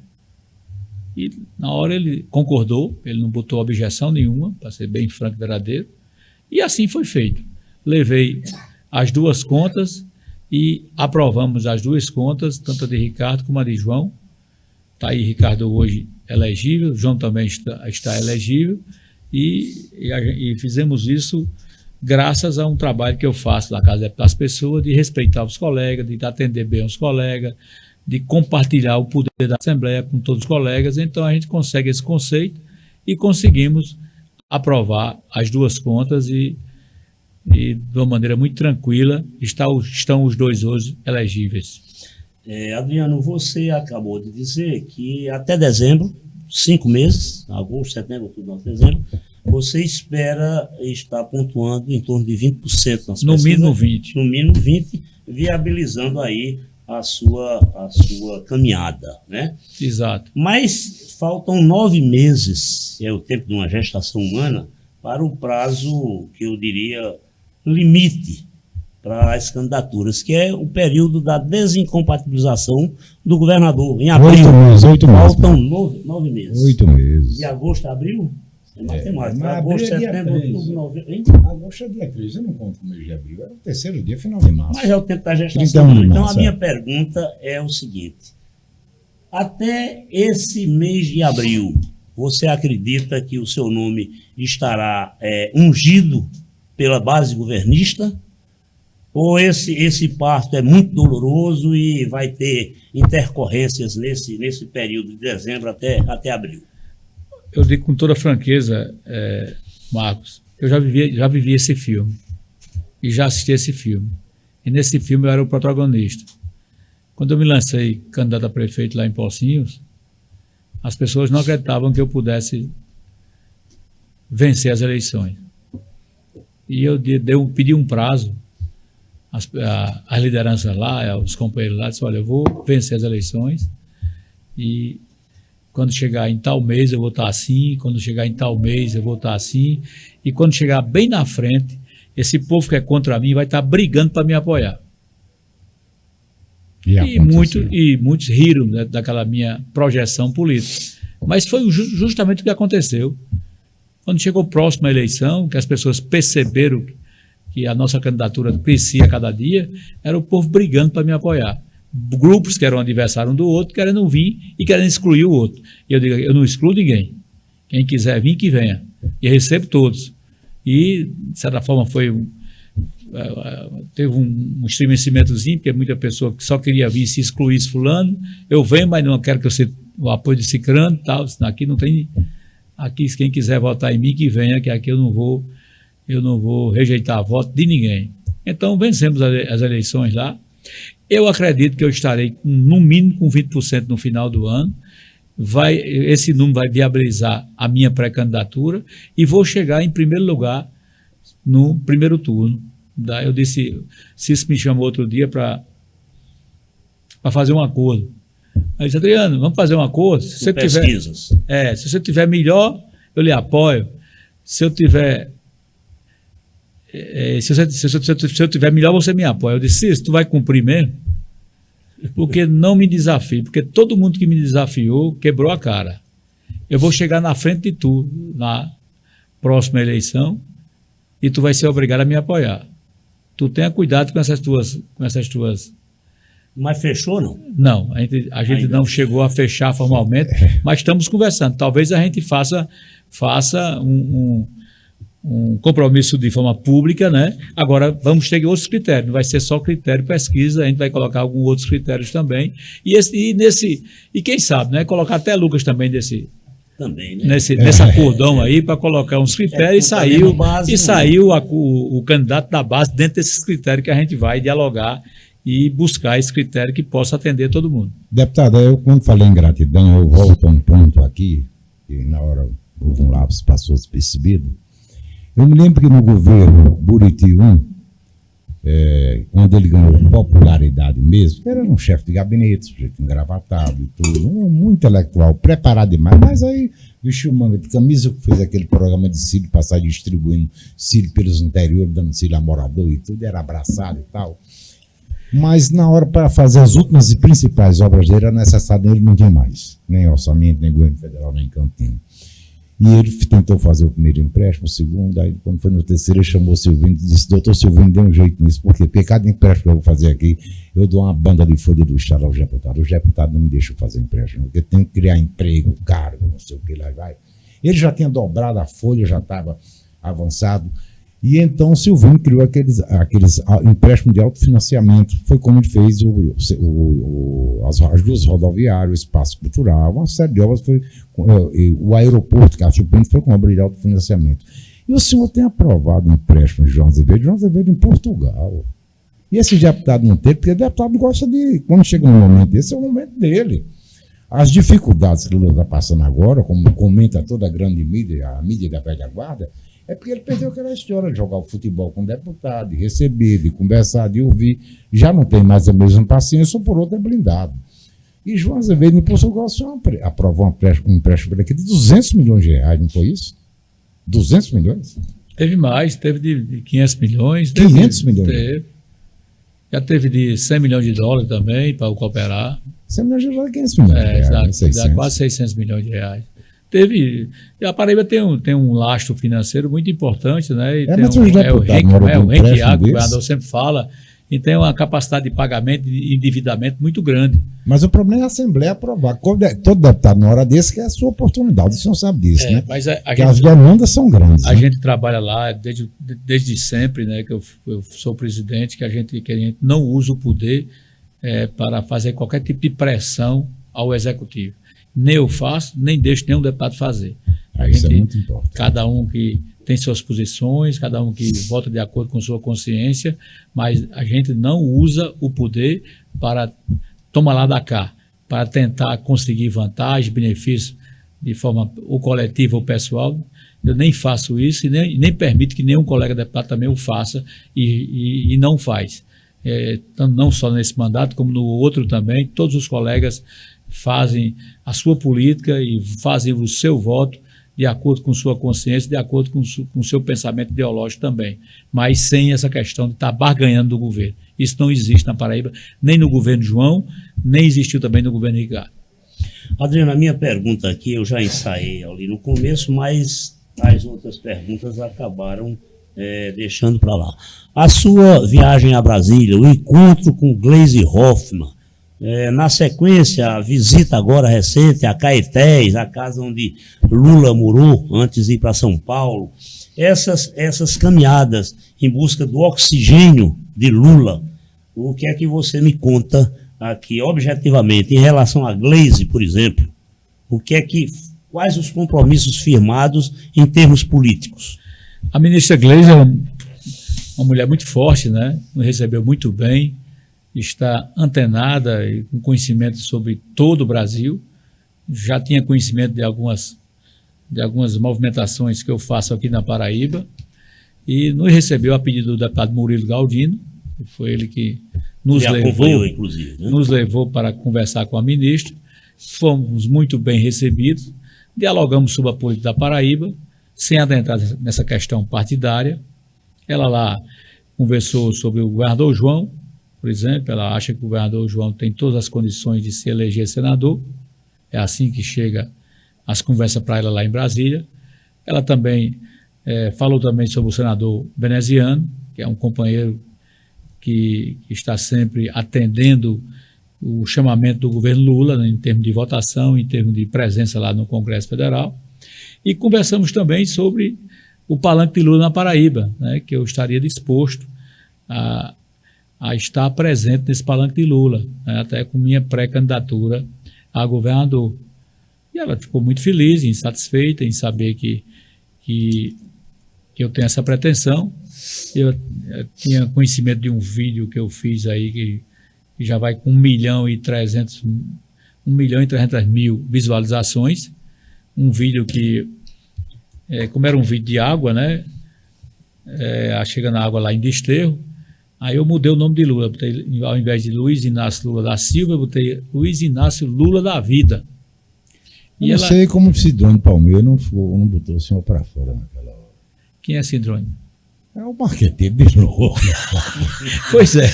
E na hora ele concordou, ele não botou objeção nenhuma, para ser bem franco e verdadeiro, e assim foi feito. Levei as 2 contas e aprovamos as 2 contas, tanto a de Ricardo como a de João. Está aí Ricardo hoje elegível, João também está elegível, e fizemos isso graças a um trabalho que eu faço na Casa das Pessoas, de respeitar os colegas, de atender bem os colegas, de compartilhar o poder da Assembleia com todos os colegas. Então a gente consegue esse conceito e conseguimos aprovar as 2 contas e de uma maneira muito tranquila estão os 2 hoje elegíveis. Adriano, você acabou de dizer que até dezembro, 5 meses, agosto, setembro, outubro, novembro, dezembro, você espera estar pontuando em torno de 20% nas pesquisas. No mínimo 20%. No mínimo 20%, viabilizando aí a sua caminhada, né? Exato. Mas faltam 9 meses, é o tempo de uma gestação humana, para o prazo que eu diria limite para as candidaturas, que é o período da desincompatibilização do governador, em abril. 8 meses. Faltam 9 meses. 8 meses. De agosto a abril? É matemática. Agosto, setembro, outubro, novembro. Hein? Agosto é dia 3, eu não conto com o mês de abril. Era o 3º dia, final de março. Mas é o tempo da gestação. Então, a minha pergunta é o seguinte. Até esse mês de abril, você acredita que o seu nome estará ungido pela base governista? Ou esse parto é muito doloroso e vai ter intercorrências nesse período de dezembro até abril? Eu digo com toda franqueza, Marcos, eu já vivi esse filme e já assisti esse filme. E nesse filme eu era o protagonista. Quando eu me lancei candidato a prefeito lá em Pocinhos, as pessoas não acreditavam que eu pudesse vencer as eleições. E eu pedi um prazo as lideranças lá, os companheiros lá, disse, olha, eu vou vencer as eleições e quando chegar em tal mês eu vou estar assim, quando chegar em tal mês eu vou estar assim, e quando chegar bem na frente, esse povo que é contra mim vai estar brigando para me apoiar. E muitos riram, né, daquela minha projeção política. Mas foi justamente o que aconteceu. Quando chegou próximo à eleição, que as pessoas perceberam que a nossa candidatura crescia a cada dia, era o povo brigando para me apoiar. Grupos que eram adversários um do outro, querendo vir e querendo excluir o outro. E eu digo, eu não excluo ninguém. Quem quiser vir, que venha. E recebo todos. E, de certa forma, teve um estremecimentozinho, porque muita pessoa que só queria vir se excluísse fulano. Eu venho, mas não quero que eu seja o apoio de ciclano e tal. Aqui não tem... Aqui, quem quiser votar em mim, que venha, que aqui eu não vou rejeitar voto de ninguém. Então, vencemos as eleições lá. Eu acredito que eu estarei no mínimo com 20% no final do ano. Esse número vai viabilizar a minha pré-candidatura e vou chegar em primeiro lugar no primeiro turno. Eu disse, Cícero me chamou outro dia para fazer um acordo. Aí disse, Adriano, vamos fazer um acordo? Se você tiver melhor, eu lhe apoio. Se eu tiver melhor, você me apoia. Eu disse, Cícero, tu vai cumprir mesmo? Porque não me desafie, porque todo mundo que me desafiou quebrou a cara. Eu vou chegar na frente de tu na próxima eleição e tu vai ser obrigado a me apoiar. Tu tenha cuidado com essas tuas... Mas fechou, não? Não, a gente não chegou a fechar formalmente, mas estamos conversando. Talvez a gente faça um compromisso de forma pública, né? Agora vamos ter outros critérios, não vai ser só critério pesquisa, a gente vai colocar alguns outros critérios também. E quem sabe, né? Colocar até Lucas também também, né? Nesse acordão aí, para colocar uns critérios, e saiu o candidato da base dentro desses critérios que a gente vai dialogar e buscar esse critério que possa atender todo mundo. Deputado, eu quando falei em gratidão, eu volto a um ponto aqui, que na hora houve um lapso, passou despercebido. Eu me lembro que no governo Buriti I, quando ele ganhou popularidade mesmo, era um chefe de gabinete, sujeito engravatado e tudo, muito intelectual, preparado demais, mas aí vestiu manga de camisa, fez aquele programa de Cílio, passar distribuindo Cílio pelos interiores, dando Cílio a morador e tudo, era abraçado e tal. Mas na hora para fazer as últimas e principais obras dele, era necessário, ele não tinha mais, nem orçamento, nem governo federal, nem cantinho. E ele tentou fazer o primeiro empréstimo, o segundo, aí quando foi no terceiro, ele chamou o Silvino e disse, doutor Silvino, dê um jeito nisso, porque cada empréstimo que eu vou fazer aqui, eu dou uma banda de folha do Estado ao deputado. O deputado não me deixa fazer empréstimo, porque tem que criar emprego, cargo, não sei o que lá vai. Ele já tinha dobrado a folha, já estava avançado. E então o Silvino criou aqueles empréstimos de autofinanciamento. Foi como ele fez as duas rodoviárias, o espaço cultural, uma série de obras. O aeroporto, que a Chupim foi com obra de autofinanciamento. E o senhor tem aprovado o empréstimo de João Azevedo em Portugal. E esse deputado não teve, porque o deputado gosta de, quando chega um momento desse, é o momento dele. As dificuldades que o Lula está passando agora, como comenta toda a grande mídia, a mídia da velha guarda, é porque ele perdeu aquela história de jogar o futebol com o deputado, de receber, de conversar, de ouvir. Já não tem mais a mesma paciência, ou por outro é blindado. E João Azevedo, em Portugal, aprovou um empréstimo aqui de 200 milhões de reais, não foi isso? 200 milhões? Teve mais, teve de 500 milhões. 500 milhões? Teve. Já teve de 100 milhões de dólares também, para cooperar. 100 milhões de dólares é 500 milhões de reais. Dá quase 600 milhões de reais. A Paraíba tem um lastro financeiro muito importante, né? E o Renquiago, o governador sempre fala, e tem uma capacidade de pagamento e endividamento muito grande. Mas o problema é a Assembleia aprovar. Todo deputado, na hora desse, que é a sua oportunidade, o senhor sabe disso, né? Mas as demandas são grandes. A gente trabalha lá desde sempre, né? Que eu sou presidente, que a gente não usa o poder para fazer qualquer tipo de pressão ao executivo. Nem eu faço, nem deixo nenhum deputado fazer. Isso é muito importante. Cada um que tem suas posições, cada um que vota de acordo com sua consciência, mas a gente não usa o poder para tomar lá da cá, para tentar conseguir vantagem, benefício de forma ou coletiva ou pessoal. Eu nem faço isso e nem permito que nenhum colega deputado também o faça e não faz. tanto não só nesse mandato, como no outro também, todos os colegas fazem a sua política e fazem o seu voto de acordo com sua consciência, de acordo com o seu pensamento ideológico também, mas sem essa questão de estar barganhando do governo. Isso não existe na Paraíba, nem no governo João, nem existiu também no governo Ricardo. Adriano, a minha pergunta aqui, eu já ensaiei ali no começo, mas as outras perguntas acabaram deixando para lá. A sua viagem a Brasília, o encontro com Gleisi Hoffmann, na sequência, a visita agora recente a Caetés, a casa onde Lula morou antes de ir para São Paulo, essas caminhadas em busca do oxigênio de Lula, o que é que você me conta aqui, objetivamente, em relação a Gleisi, por exemplo? Quais os compromissos firmados em termos políticos? A ministra Gleisi é uma mulher muito forte, né? Nos recebeu muito bem, está antenada e com conhecimento sobre todo o Brasil. Já tinha conhecimento de algumas movimentações que eu faço aqui na Paraíba e nos recebeu a pedido do deputado Murilo Galdino, que foi ele que nos levou, inclusive, né? Nos levou para conversar com a ministra. Fomos muito bem recebidos, dialogamos sobre a política da Paraíba, sem adentrar nessa questão partidária. Ela lá conversou sobre o governador João, por exemplo. Ela acha que o governador João tem todas as condições de se eleger senador. É assim que chega as conversas para ela lá em Brasília. Ela também falou também sobre o senador veneziano, que é um companheiro que está sempre atendendo o chamamento do governo Lula, né, em termos de votação, em termos de presença lá no Congresso Federal. E conversamos também sobre o palanque de Lula na Paraíba, né, que eu estaria disposto a estar presente nesse palanque de Lula, né, até com minha pré-candidatura a governador. E ela ficou muito feliz e satisfeita em saber que eu tenho essa pretensão. Eu tinha conhecimento de um vídeo que eu fiz aí que já vai com 1.300.000 visualizações. Um vídeo que, como era um vídeo de água, né? Chega na água lá em Desterro. Aí eu mudei o nome de Lula. Botei, ao invés de Luiz Inácio Lula da Silva, eu botei Luiz Inácio Lula da Vida. Eu não sei como o Sidrônio Palmeira não botou o senhor para fora naquela hora. Quem é Sidrônio? É o marqueteiro de novo. Pois é.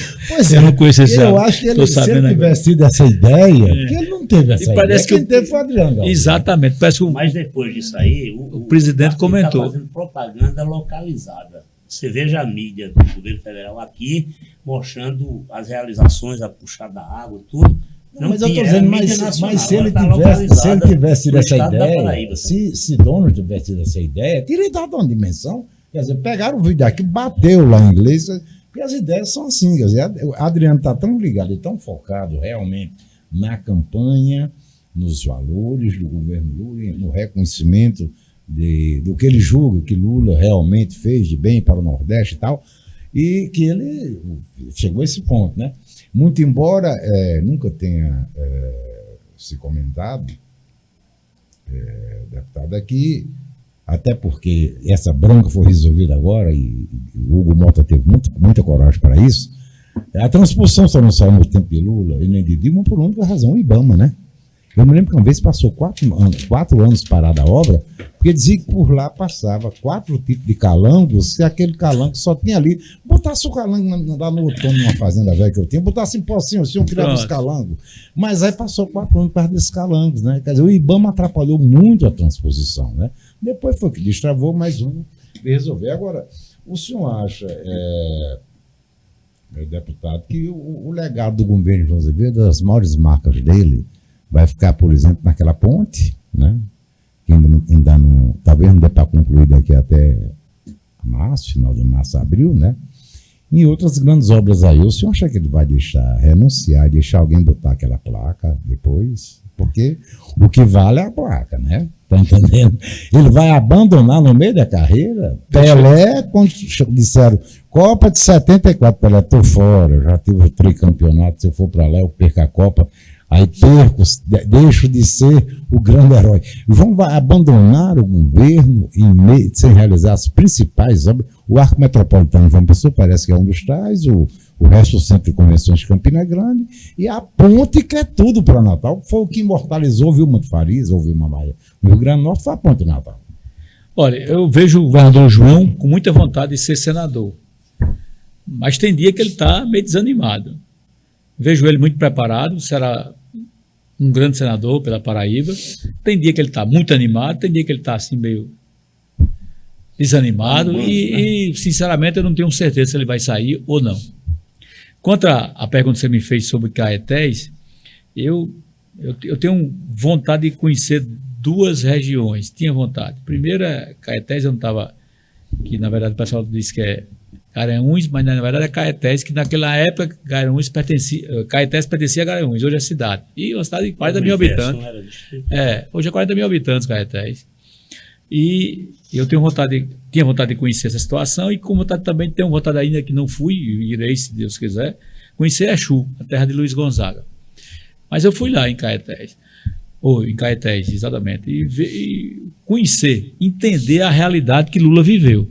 Eu não conheço esse Eu acho que se ele tivesse tido essa ideia, porque ele não teve essa ideia. Parece que quem teve foi o Adriano. Exatamente. Parece que Mas depois disso aí, o presidente comentou. Está fazendo propaganda localizada. Você veja a mídia do governo federal aqui, mostrando as realizações, a puxada da água, tudo. Não, mas eu estou dizendo, mas se ele tivesse tido essa ideia, se Dono tivesse tido essa ideia, teria dado uma dimensão. Quer dizer, pegaram o vídeo aqui, bateu lá em inglês, porque as ideias são assim. Quer dizer, o Adriano está tão ligado e tão focado realmente na campanha, nos valores do governo Lula, no reconhecimento do que ele julga que Lula realmente fez de bem para o Nordeste e tal, e que ele chegou a esse ponto, né? Muito embora nunca tenha se comentado, deputado, aqui, até porque essa bronca foi resolvida agora e o Hugo Mota teve muita coragem para isso. A transposição só não saiu no tempo de Lula e nem de Dilma por única razão, o IBAMA, né? Eu me lembro que uma vez passou 4 anos parada a obra, porque dizia que por lá passava 4 tipos de calangos, se aquele calango só tinha ali, botasse o calango lá no outono, numa fazenda velha que eu tinha, botasse em pocinho, assim, eu tirava os calangos. Mas aí passou 4 anos perto desses calangos, né? Quer dizer, o IBAMA atrapalhou muito a transposição, né? Depois foi que destravou, mas resolveu. Agora, o senhor acha, meu deputado, que o legado do governo João Azevedo, das maiores marcas dele, vai ficar, por exemplo, naquela ponte, né? Que ainda não, talvez não dê para concluir daqui até março, final de março, abril, né? Em outras grandes obras aí, o senhor acha que ele vai renunciar, deixar alguém botar aquela placa depois? Porque o que vale é a placa, né? Tá entendendo? Ele vai abandonar no meio da carreira? Pelé, quando disseram Copa de 74, Pelé, tô fora, eu já tive o tricampeonato, se eu for para lá eu perco a Copa. Aí deixo de ser o grande herói. Vão abandonar o governo sem realizar as principais obras. O Arco Metropolitano de João Pessoa parece que é um dos tais, o o resto do Centro de Convenções de Campina Grande, e a ponte que é tudo para Natal. Foi o que imortalizou Vilma de Farias, ou Vilma Maia. No Rio Grande do Norte foi a ponte de Natal. Olha, eu vejo o governador João com muita vontade de ser senador, mas tem dia que ele está meio desanimado. Vejo ele muito preparado, será um grande senador pela Paraíba. Tem dia que ele está muito animado, tem dia que ele está assim meio desanimado e, sinceramente, eu não tenho certeza se ele vai sair ou não. Quanto à pergunta que você me fez sobre Caetés, eu tenho vontade de conhecer duas regiões, tinha vontade. Primeira, Caetés, eu não estava, que na verdade o pessoal disse que é Garanhuns, mas na verdade é Caetés, que naquela época Caetés pertencia a Garanhuns, hoje é cidade. E uma cidade de 40 mil habitantes. Hoje é 40 mil habitantes Caetés. E eu tinha vontade de conhecer essa situação e com vontade também, tenho vontade ainda que não fui, irei se Deus quiser, conhecer Exu, a terra de Luiz Gonzaga. Mas eu fui lá em Caetés, em Caetés, exatamente, e conhecer, entender a realidade que Lula viveu.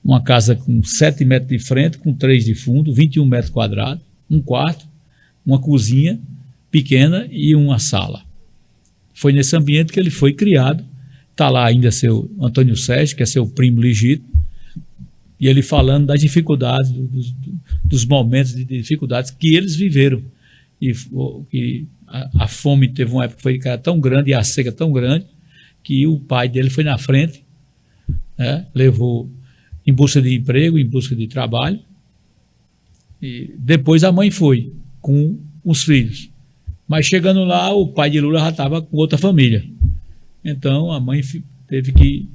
Uma casa com 7 metros de frente, com 3 de fundo, 21 metros quadrados, um quarto, uma cozinha pequena e uma sala. Foi nesse ambiente que ele foi criado. Está lá ainda seu Antônio Sérgio, que é seu primo legítimo, e ele falando das dificuldades, dos momentos de dificuldades que eles viveram. E a fome teve uma época que foi tão grande e a seca tão grande que o pai dele foi na frente, levou em busca de emprego, em busca de trabalho, e depois a mãe foi com os filhos. Mas chegando lá, o pai de Lula já estava com outra família. Então, a mãe teve que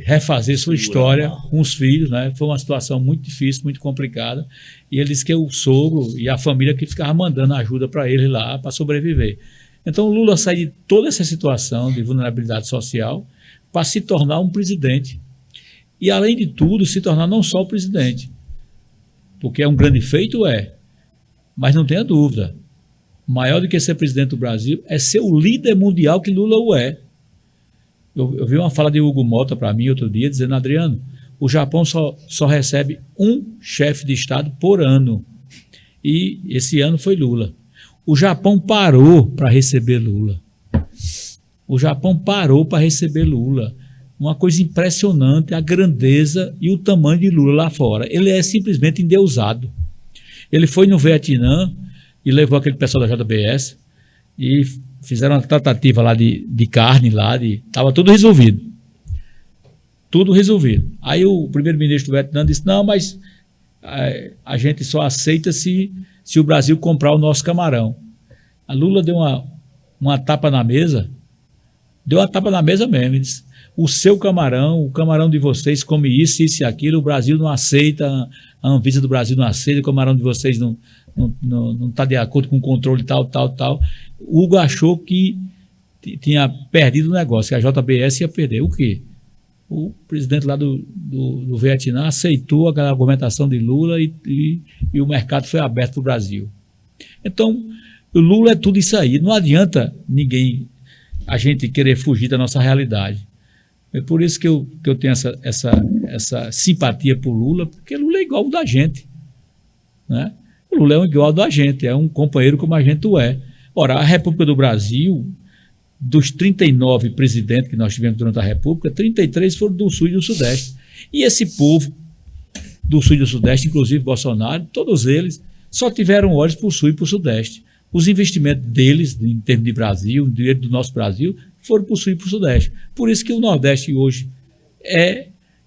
refazer sua história com os filhos, né? Foi uma situação muito difícil, muito complicada. E ele disse que o sogro e a família que ficava mandando ajuda para ele lá, para sobreviver. Então, o Lula sai de toda essa situação de vulnerabilidade social para se tornar um presidente. E, além de tudo, se tornar não só o presidente. Porque é um grande feito, mas não tenha dúvida. Maior do que ser presidente do Brasil é ser o líder mundial que Lula o é. Eu vi uma fala de Hugo Mota para mim outro dia, dizendo: Adriano, o Japão só recebe um chefe de Estado por ano. E esse ano foi Lula. O Japão parou para receber Lula. O Japão parou para receber Lula. Uma coisa impressionante, a grandeza e o tamanho de Lula lá fora. Ele é simplesmente endeusado. Ele foi no Vietnã e levou aquele pessoal da JBS e fizeram uma tratativa lá de carne, estava tudo resolvido. Tudo resolvido. Aí o primeiro-ministro do Vietnã disse: não, mas a gente só aceita se o Brasil comprar o nosso camarão. A Lula deu uma tapa na mesa, mesmo, ele disse: o seu camarão, o camarão de vocês come isso e aquilo, o Brasil não aceita, a Anvisa do Brasil não aceita, o camarão de vocês não está de acordo com o controle tal. O Hugo achou que tinha perdido o negócio, que a JBS ia perder. O quê? O presidente lá do Vietnã aceitou aquela argumentação de Lula e o mercado foi aberto para o Brasil. Então, o Lula é tudo isso aí. Não adianta a gente querer fugir da nossa realidade. É por isso que eu tenho essa simpatia por Lula, porque Lula é igual ao da gente, né? O Lula é igual ao da gente, é um companheiro como a gente é. Ora, a República do Brasil, dos 39 presidentes que nós tivemos durante a República, 33 foram do Sul e do Sudeste. E esse povo do Sul e do Sudeste, inclusive Bolsonaro, todos eles só tiveram olhos para o Sul e para o Sudeste. Os investimentos deles, em termos de Brasil, dinheiro do nosso Brasil, foram para o Sul e para o Sudeste. Por isso que o Nordeste hoje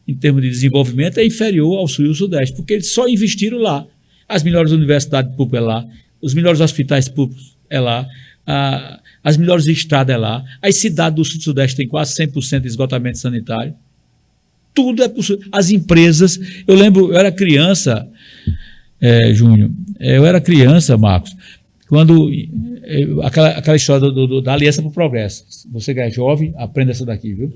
em termos de desenvolvimento, é inferior ao Sul e ao Sudeste, porque eles só investiram lá. As melhores universidades públicas é lá, os melhores hospitais públicos é lá, as melhores estradas é lá, as cidades do Sul e Sudeste têm quase 100% de esgotamento sanitário. Tudo é possível. As empresas, eu lembro, eu era criança, Júnior, eu era criança, Marcos, quando aquela história da Aliança para o Progresso. Você que é jovem, aprenda essa daqui, viu?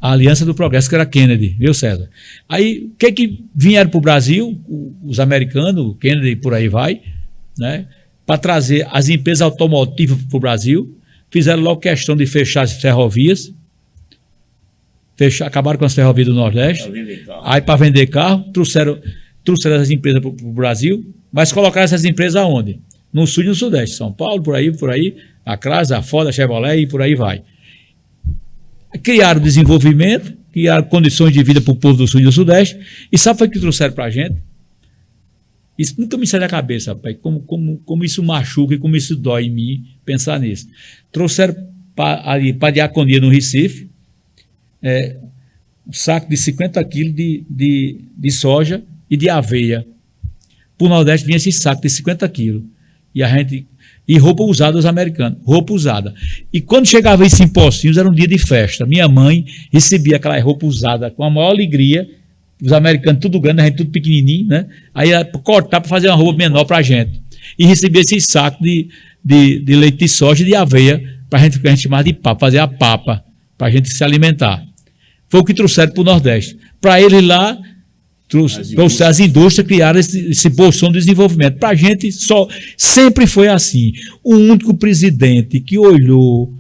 A Aliança do Progresso, que era Kennedy, viu, César? Aí, o que vieram para o Brasil, os americanos, Kennedy por aí vai, né? Para trazer as empresas automotivas para o Brasil, fizeram logo questão de fechar as ferrovias, acabaram com as ferrovias do Nordeste, aí para vender carro, trouxeram essas empresas para o Brasil, mas colocaram essas empresas aonde? No sul e no sudeste, São Paulo, por aí, a Crasa, a Ford, a Chevrolet e por aí vai. Criaram desenvolvimento, criaram condições de vida para o povo do sul e do sudeste, e sabe o que trouxeram para a gente? Isso nunca me sai da cabeça, rapaz, como isso machuca e como isso dói em mim pensar nisso. Trouxeram para a diaconia no Recife, um saco de 50 quilos de soja e de aveia. Para o Nordeste vinha esse saco de 50 quilos. E roupa usada dos americanos, roupa usada. E quando chegava isso em Pocinhos, era um dia de festa. Minha mãe recebia aquela roupa usada com a maior alegria, os americanos tudo grande, a gente tudo pequenininho, né? Aí ia cortar para fazer uma roupa menor para a gente. E recebia esse saco de leite de soja e de aveia, para a gente chamar de papa, fazer a papa, para a gente se alimentar. Foi o que trouxeram para o Nordeste. Para eles lá, as indústrias criaram esse bolsão de desenvolvimento. Para a gente, sempre foi assim. O único presidente que olhou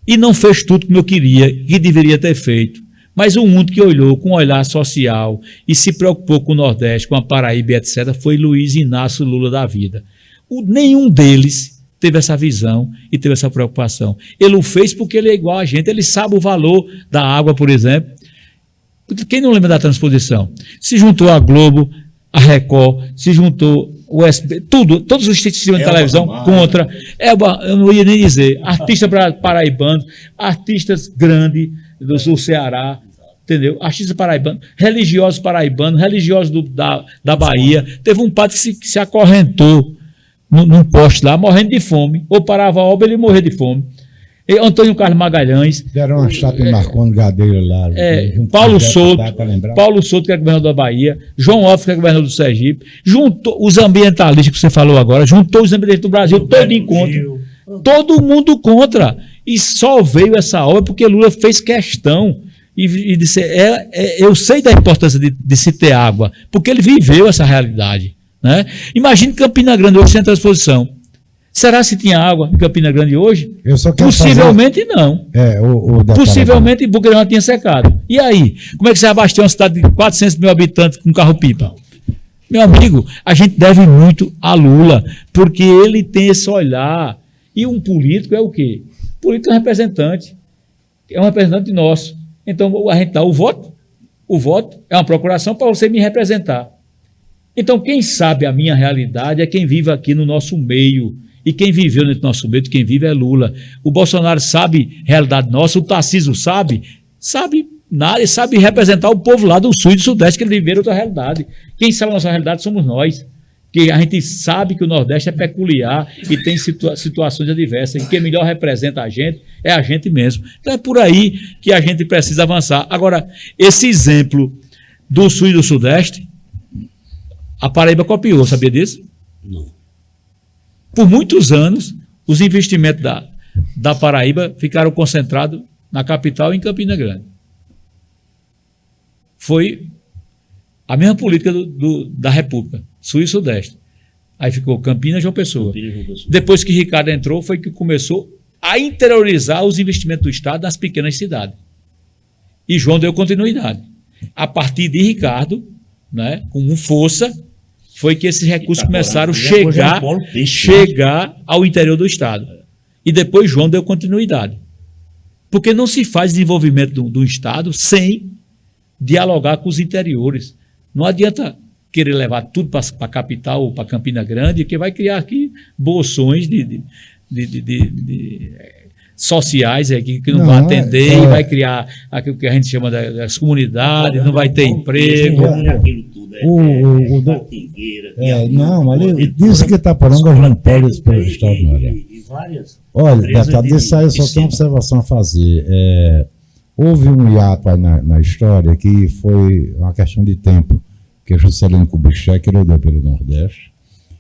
e não fez tudo como eu queria, que deveria ter feito, mas o único que olhou com um olhar social e se preocupou com o Nordeste, com a Paraíba, etc., foi Luiz Inácio Lula da vida. Nenhum deles teve essa visão e teve essa preocupação. Ele o fez porque ele é igual a gente, ele sabe o valor da água, por exemplo. Quem não lembra da transposição? Se juntou a Globo, a Record, se juntou o SB, todos os sistemas de televisão contra. Eu não ia nem dizer. Artistas paraibanos, artistas grandes do Ceará, entendeu? Artistas paraibanos, religiosos paraibanos, religiosos da Bahia. Teve um padre que se acorrentou num poste lá, morrendo de fome. Ou parava a obra, ele morria de fome. Antônio Carlos Magalhães. Deram uma chapa em Marconi Gadeira lá. Paulo Souto, que é governador da Bahia. João Alves, que é governador do Sergipe. Juntou os ambientalistas que você falou agora, juntou os ambientalistas do Brasil todo em contra. Todo mundo contra. E só veio essa obra porque Lula fez questão e disse: eu sei da importância de se ter água, porque ele viveu essa realidade. Né? Imagine Campina Grande hoje sem transposição. Será se tinha água em Campina Grande hoje? Possivelmente não. Possivelmente porque já tinha secado. E aí? Como é que você vai abastecer uma cidade de 400 mil habitantes com carro-pipa? Meu amigo, a gente deve muito a Lula, porque ele tem esse olhar. E um político é o quê? O político é um representante. É um representante nosso. Então, a gente dá o voto. O voto é uma procuração para você me representar. Então, quem sabe a minha realidade é quem vive aqui no nosso meio. E quem viveu no nosso meio, quem vive é Lula. O Bolsonaro sabe a realidade nossa, o Tarcísio sabe nada, ele sabe representar o povo lá do sul e do sudeste, que ele vive outra realidade. Quem sabe a nossa realidade somos nós. Que a gente sabe que o Nordeste é peculiar e tem situações adversas, e quem melhor representa a gente é a gente mesmo. Então é por aí que a gente precisa avançar. Agora, esse exemplo do sul e do sudeste, a Paraíba copiou, sabia disso? Não. Por muitos anos, os investimentos da Paraíba ficaram concentrados na capital e em Campina Grande. Foi a mesma política da República, Sul e Sudeste. Aí ficou Campinas e João Pessoa. Depois que Ricardo entrou, foi que começou a interiorizar os investimentos do Estado nas pequenas cidades. E João deu continuidade. A partir de Ricardo, né, com força, foi que esses recursos começaram a chegar ao interior do Estado. E depois João deu continuidade. Porque não se faz desenvolvimento do Estado sem dialogar com os interiores. Não adianta querer levar tudo para a capital ou para Campina Grande, que vai criar aqui bolsões sociais que não vai atender, e vai criar aquilo que a gente chama das comunidades, não vai ter emprego. Mas disse que Itaporanga não pode pelo Estado do Nordeste. Olha, deputado, disso aí eu só tenho uma observação a fazer. Houve um hiato aí na história que foi uma questão de tempo, que Juscelino Kubitschek rodou pelo Nordeste,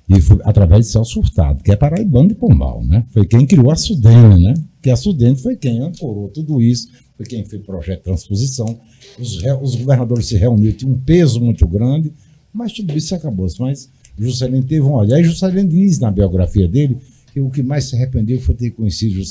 e foi através de Celso Furtado, que é paraibano de Pombal, né? Foi quem criou a Sudene, né? Que a Sudene foi quem ancorou tudo isso, foi quem fez o projeto de transposição. Os governadores se reuniram, tinha um peso muito grande, mas tudo isso acabou-se. Mas Juscelino teve um olhar, e Juscelino diz na biografia dele que o que mais se arrependeu foi ter conhecido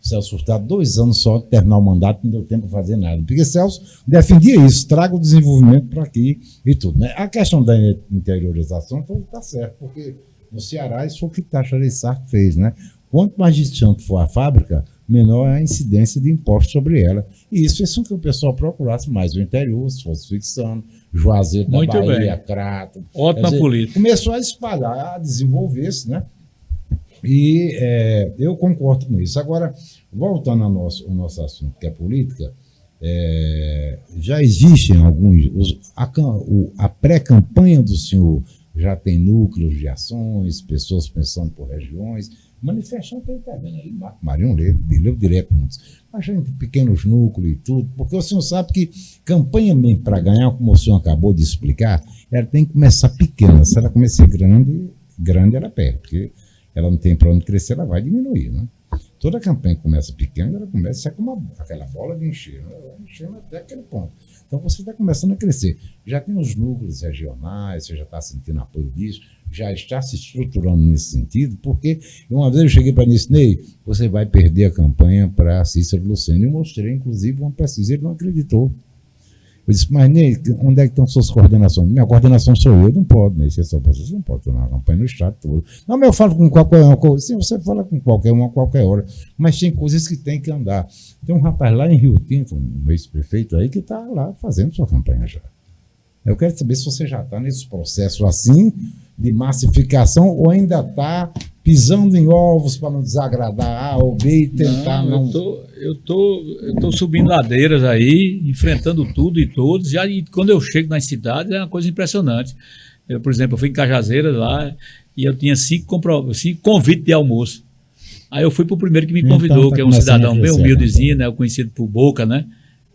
Celso Furtado, 2 anos só de terminar o mandato, não deu tempo de fazer nada. Porque Celso defendia isso, traga o desenvolvimento para aqui e tudo. Né? A questão da interiorização está certo, porque no Ceará isso foi o que Taxa Areissart fez. Né? Quanto mais distante for a fábrica, menor é a incidência de impostos sobre ela. E isso fez com que o pessoal procurasse mais o interior, se fosse fixando, Juazeiro da Muito Bahia, bem. Crato. Ótima política. Começou a espalhar, a desenvolver-se, né? E eu concordo com isso. Agora, voltando ao nosso assunto, que é política, já existem alguns... A pré-campanha do senhor já tem núcleos de ações, pessoas pensando por regiões, manifestando que ele está vendo ali, Marco Marinho leu direto muitos, mas entre pequenos núcleos e tudo, porque o senhor sabe que campanha mesmo para ganhar, como o senhor acabou de explicar, ela tem que começar pequena. Se ela começar grande ela perde, porque ela não tem para onde crescer, ela vai diminuir, né? Toda campanha que começa pequena, ela começa com aquela bola de encher, né? Ela vai enchendo até aquele ponto. Então você está começando a crescer. Já tem os núcleos regionais, você já está sentindo apoio disso, já está se estruturando nesse sentido, porque uma vez eu cheguei para Ney, você vai perder a campanha para Cícero Lucena. Eu mostrei, inclusive, uma pesquisa, ele não acreditou. Eu disse, mas Ney, onde é que estão suas coordenações? Minha coordenação sou eu, não pode, Ney, você não pode tornar uma campanha no estado todo. Não, mas eu falo com qualquer um. Sim, você fala com qualquer um a qualquer hora, mas tem coisas que tem que andar. Tem um rapaz lá em Rio Tinto, um ex-prefeito aí, que está lá fazendo sua campanha já. Eu quero saber se você já está nesse processo assim, de massificação, ou ainda está pisando em ovos para não desagradar A ou B e tentar não... Eu tô subindo ladeiras aí, enfrentando tudo e todos, e quando eu chego nas cidades é uma coisa impressionante. Por exemplo, eu fui em Cajazeiras lá e eu tinha 5 convites de almoço. Aí eu fui para o primeiro que me convidou, então, que é um cidadão bem humildezinho, né, conhecido por Boca, né?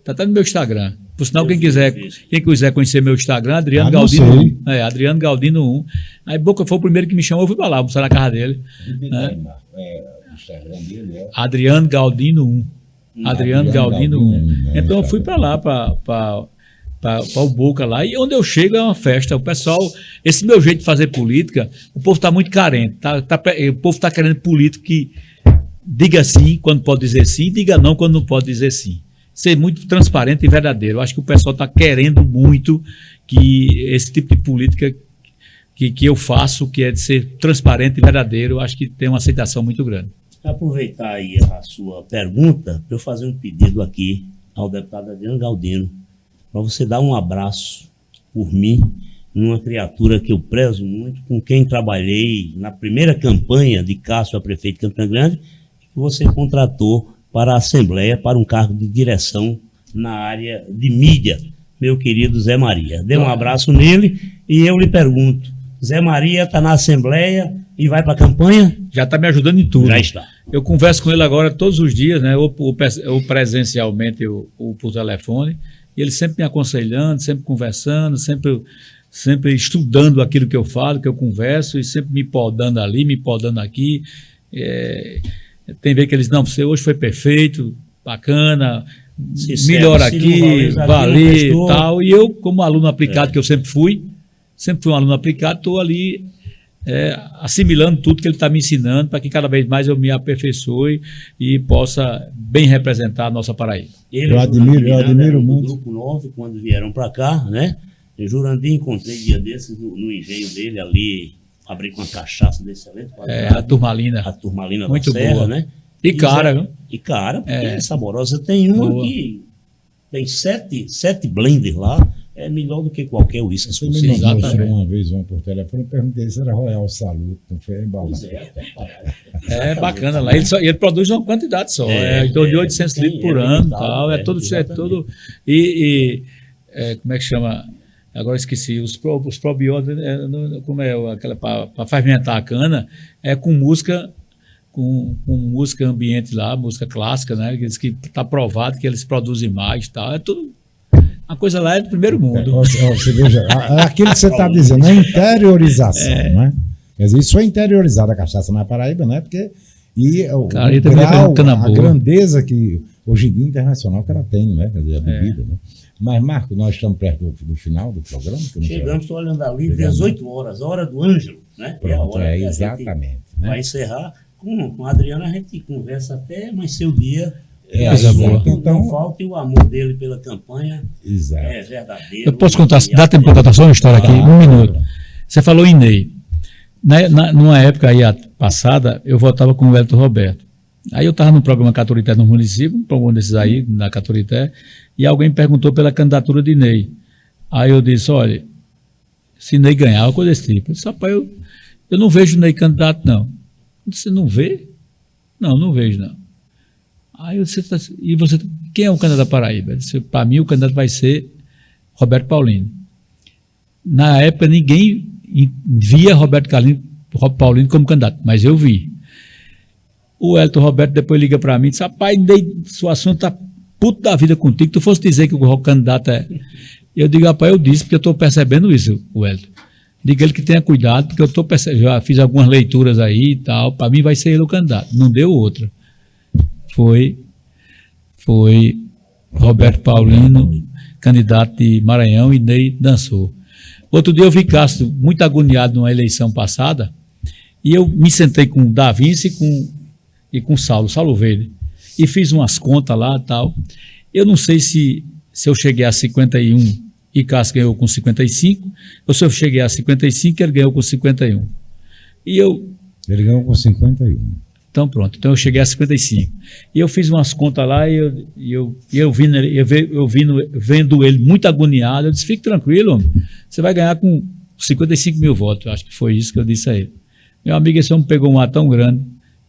Tá até no meu Instagram. Por sinal, quem quiser conhecer meu Instagram, Adriano Galdino 1. Adriano Galdino 1. Aí Boca foi o primeiro que me chamou, eu fui para lá, almoçar na casa dele. O Instagram dele é Adriano Galdino 1. Adriano Galdino 1. Então eu fui para lá, para o Boca lá, e onde eu chego é uma festa. O pessoal, esse meu jeito de fazer política, o povo está muito carente. O povo está querendo político que diga sim quando pode dizer sim, e diga não quando não pode dizer sim. Ser muito transparente e verdadeiro. Eu acho que o pessoal está querendo muito que esse tipo de política que eu faço, que é de ser transparente e verdadeiro, eu acho que tem uma aceitação muito grande. Aproveitar aí a sua pergunta para eu fazer um pedido aqui ao deputado Adriano Galdino, para você dar um abraço por mim, numa criatura que eu prezo muito, com quem trabalhei na primeira campanha de Cássio a prefeito de Campina Grande, que você contratou para a Assembleia, para um cargo de direção na área de mídia, meu querido Zé Maria. Dê um abraço nele e eu lhe pergunto, Zé Maria está na Assembleia e vai para a campanha? Já está me ajudando em tudo. Já está. Eu converso com ele agora todos os dias, né, ou presencialmente ou por telefone, e ele sempre me aconselhando, sempre conversando, sempre estudando aquilo que eu falo, que eu converso, e sempre me podando ali, me podando aqui. Tem vezes que eles, não, você hoje foi perfeito, bacana, melhor aqui, valer e tal. E eu, como aluno aplicado, que eu sempre fui um aluno aplicado, estou ali assimilando tudo que ele está me ensinando, para que cada vez mais eu me aperfeiçoe e possa bem representar a nossa Paraíba. Eu admiro muito. O Grupo 9, quando vieram para cá, né? Em Jurandir, encontrei dia desses no engenho dele ali, abri com uma cachaça desse excelente. A turmalina. A turmalina muito da Serra, boa, né? E cara, viu? E cara, porque é saborosa. Tem uma boa. Que tem 7 blenders lá, é melhor do que qualquer uísque. Você me mostrou uma vez por telefone, eu perguntei se era Royal Salute, não foi embalado. É bacana lá, ele produz uma quantidade só, em torno de 800 litros por ano, tal, todo como é que chama? Agora esqueci, os probióticos, como é aquela para fermentar a cana, com música ambiente lá, música clássica, né? Que está provado que eles produzem mais, tal, é tudo. A coisa lá é do primeiro mundo. Você veja, aquilo que você está dizendo, a interiorização, né? Quer dizer, isso foi interiorizado a cachaça na Paraíba, né? Porque o grau, a grandeza que hoje em dia internacional que ela tem, né? Quer dizer, a bebida, né? Mas, Marco, nós estamos perto do final do programa? Chegamos, estou olhando ali, 18 horas, a hora do Ângelo, né? Pronto, exatamente. Vai encerrar. Com a Adriana a gente conversa até amanhecer o dia. Coisa boa. Não falta e o amor dele pela campanha Exato. é verdadeiro. Eu posso contar, dá tempo de contar só uma história aqui? Um minuto. Você falou em Ney. Numa época aí passada, eu votava com o Elton Roberto. Aí eu estava no programa Caturité no município, um programa desses aí, na Caturité, e alguém perguntou pela candidatura de Ney. Aí eu disse, olha, se Ney ganhar, uma coisa desse tipo. Eu disse, rapaz, eu não vejo Ney candidato, não. Eu disse, não vê? Não vejo, não. Aí eu disse, e você, quem é o candidato da Paraíba? Eu disse, para mim o candidato vai ser Roberto Paulino. Na época ninguém via Roberto Paulino como candidato, mas eu vi. O Elton Roberto depois liga para mim e diz, rapaz, sua assunto tá puto da vida contigo, tu fosse dizer que o candidato é... Eu digo, rapaz, eu disse, porque eu estou percebendo isso, o Elton. Diga ele que tenha cuidado, porque eu estou percebendo, já fiz algumas leituras aí e tal, para mim vai ser ele o candidato, não deu outra. Foi Roberto Paulino, candidato de Maranhão, e Ney dançou. Outro dia eu vi Castro muito agoniado numa eleição passada, e eu me sentei com o Davinci e com Saulo Verde, e fiz umas contas lá e tal. Eu não sei se eu cheguei a 51 e Castro ganhou com 55, ou se eu cheguei a 55 e ele ganhou com 51. Ele ganhou com 51. Então pronto, então eu cheguei a 55. E eu fiz umas contas lá e eu vendo ele muito agoniado, eu disse, fique tranquilo, homem, você vai ganhar com 55 mil votos, acho que foi isso que eu disse a ele. Meu amigo, esse homem pegou um ar tão grande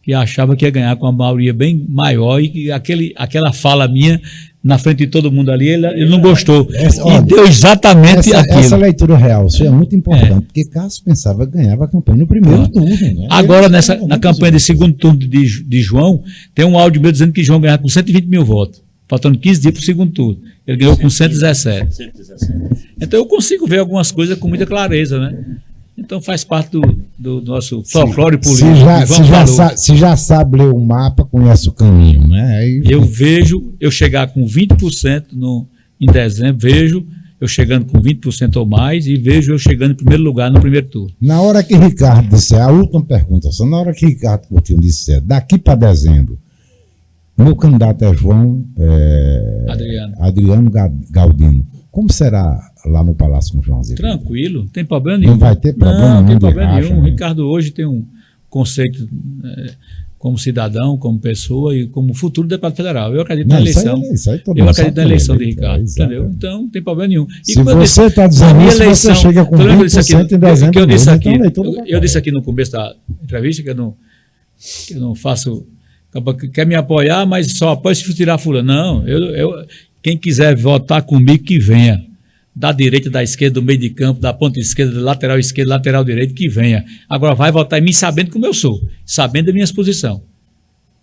que achava que ia ganhar com uma maioria bem maior e que aquela fala minha na frente de todo mundo ali, ele não gostou. E deu exatamente aquilo. Essa leitura real, isso é muito importante, porque Cássio pensava que ganhava a campanha no primeiro turno. Né? Agora, na campanha de segundo turno de João, tem um áudio meu dizendo que João ganhava com 120 mil votos, faltando 15 dias para o segundo turno. Ele ganhou com 117. Então eu consigo ver algumas coisas com muita clareza, né? Então faz parte do nosso folclore político. Se já sabe ler o mapa, conhece o caminho, né? Aí... Eu chegar com 20% em dezembro, vejo eu chegando com 20% ou mais e vejo eu chegando em primeiro lugar no primeiro turno. Na hora que Ricardo disser, a última pergunta, só na hora que Ricardo Coutinho disser, daqui para dezembro, meu candidato é Adriano Galdino. Como será lá no Palácio com João Azevedo? Tranquilo, não tem problema nenhum. Não vai ter problema não tem nenhum. Problema nenhum. O Ricardo hoje tem um conceito como cidadão, como pessoa e como futuro deputado federal. Eu acredito na eleição. Eu acredito na eleição de Ricardo, entendeu? Então não tem problema nenhum. E se você está dizendo isso, você chega com 20% em dezembro. Eu disse aqui no começo da entrevista que eu não faço... Quer me apoiar, mas só apoio se tirar fura. Não, quem quiser votar comigo, que venha. Da direita, da esquerda, do meio de campo, da ponta esquerda, da lateral esquerda, lateral direito, que venha. Agora vai votar em mim sabendo como eu sou, sabendo da minha posição.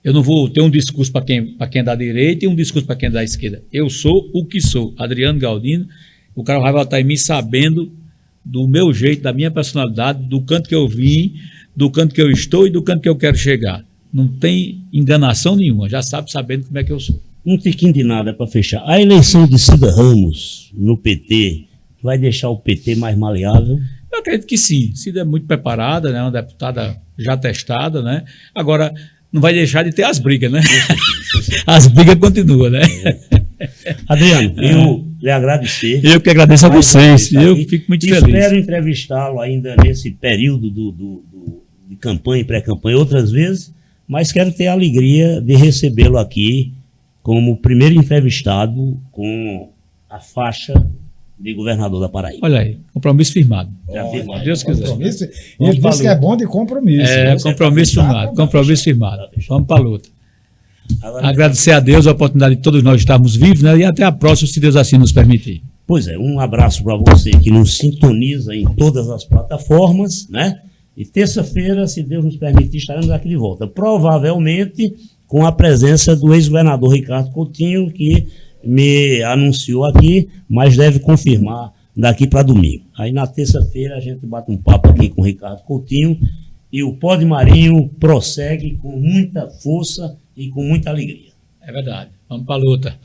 Eu não vou ter um discurso para quem é da direita e um discurso para quem é da esquerda. Eu sou o que sou, Adriano Galdino. O cara vai votar em mim sabendo do meu jeito, da minha personalidade, do canto que eu vim, do canto que eu estou e do canto que eu quero chegar. Não tem enganação nenhuma, já sabe sabendo como é que eu sou. Um tiquinho de nada para fechar. A eleição de Cida Ramos no PT vai deixar o PT mais maleável? Eu acredito que sim. Cida é muito preparada, né? Uma deputada já testada, né? Agora, não vai deixar de ter as brigas, né? As brigas continuam, né? Adriano, eu lhe agradecer. Eu que agradeço a vocês. Eu fico muito feliz. Espero entrevistá-lo ainda nesse período de campanha e pré-campanha outras vezes, mas quero ter a alegria de recebê-lo aqui como primeiro entrevistado com a faixa de governador da Paraíba. Olha aí, compromisso firmado. Deus quiser. Ele disse que é bom de compromisso. Compromisso firmado. Compromisso firmado. Vamos para a luta. Agradecer a Deus a oportunidade de todos nós estarmos vivos, né? E até a próxima, se Deus assim nos permitir. Pois é, um abraço para você que nos sintoniza em todas as plataformas, né? E terça-feira, se Deus nos permitir, estaremos aqui de volta. Provavelmente com a presença do ex-governador Ricardo Coutinho, que me anunciou aqui, mas deve confirmar daqui para domingo. Aí na terça-feira a gente bate um papo aqui com o Ricardo Coutinho e o Pó de Marinho prossegue com muita força e com muita alegria. É verdade. Vamos para a luta.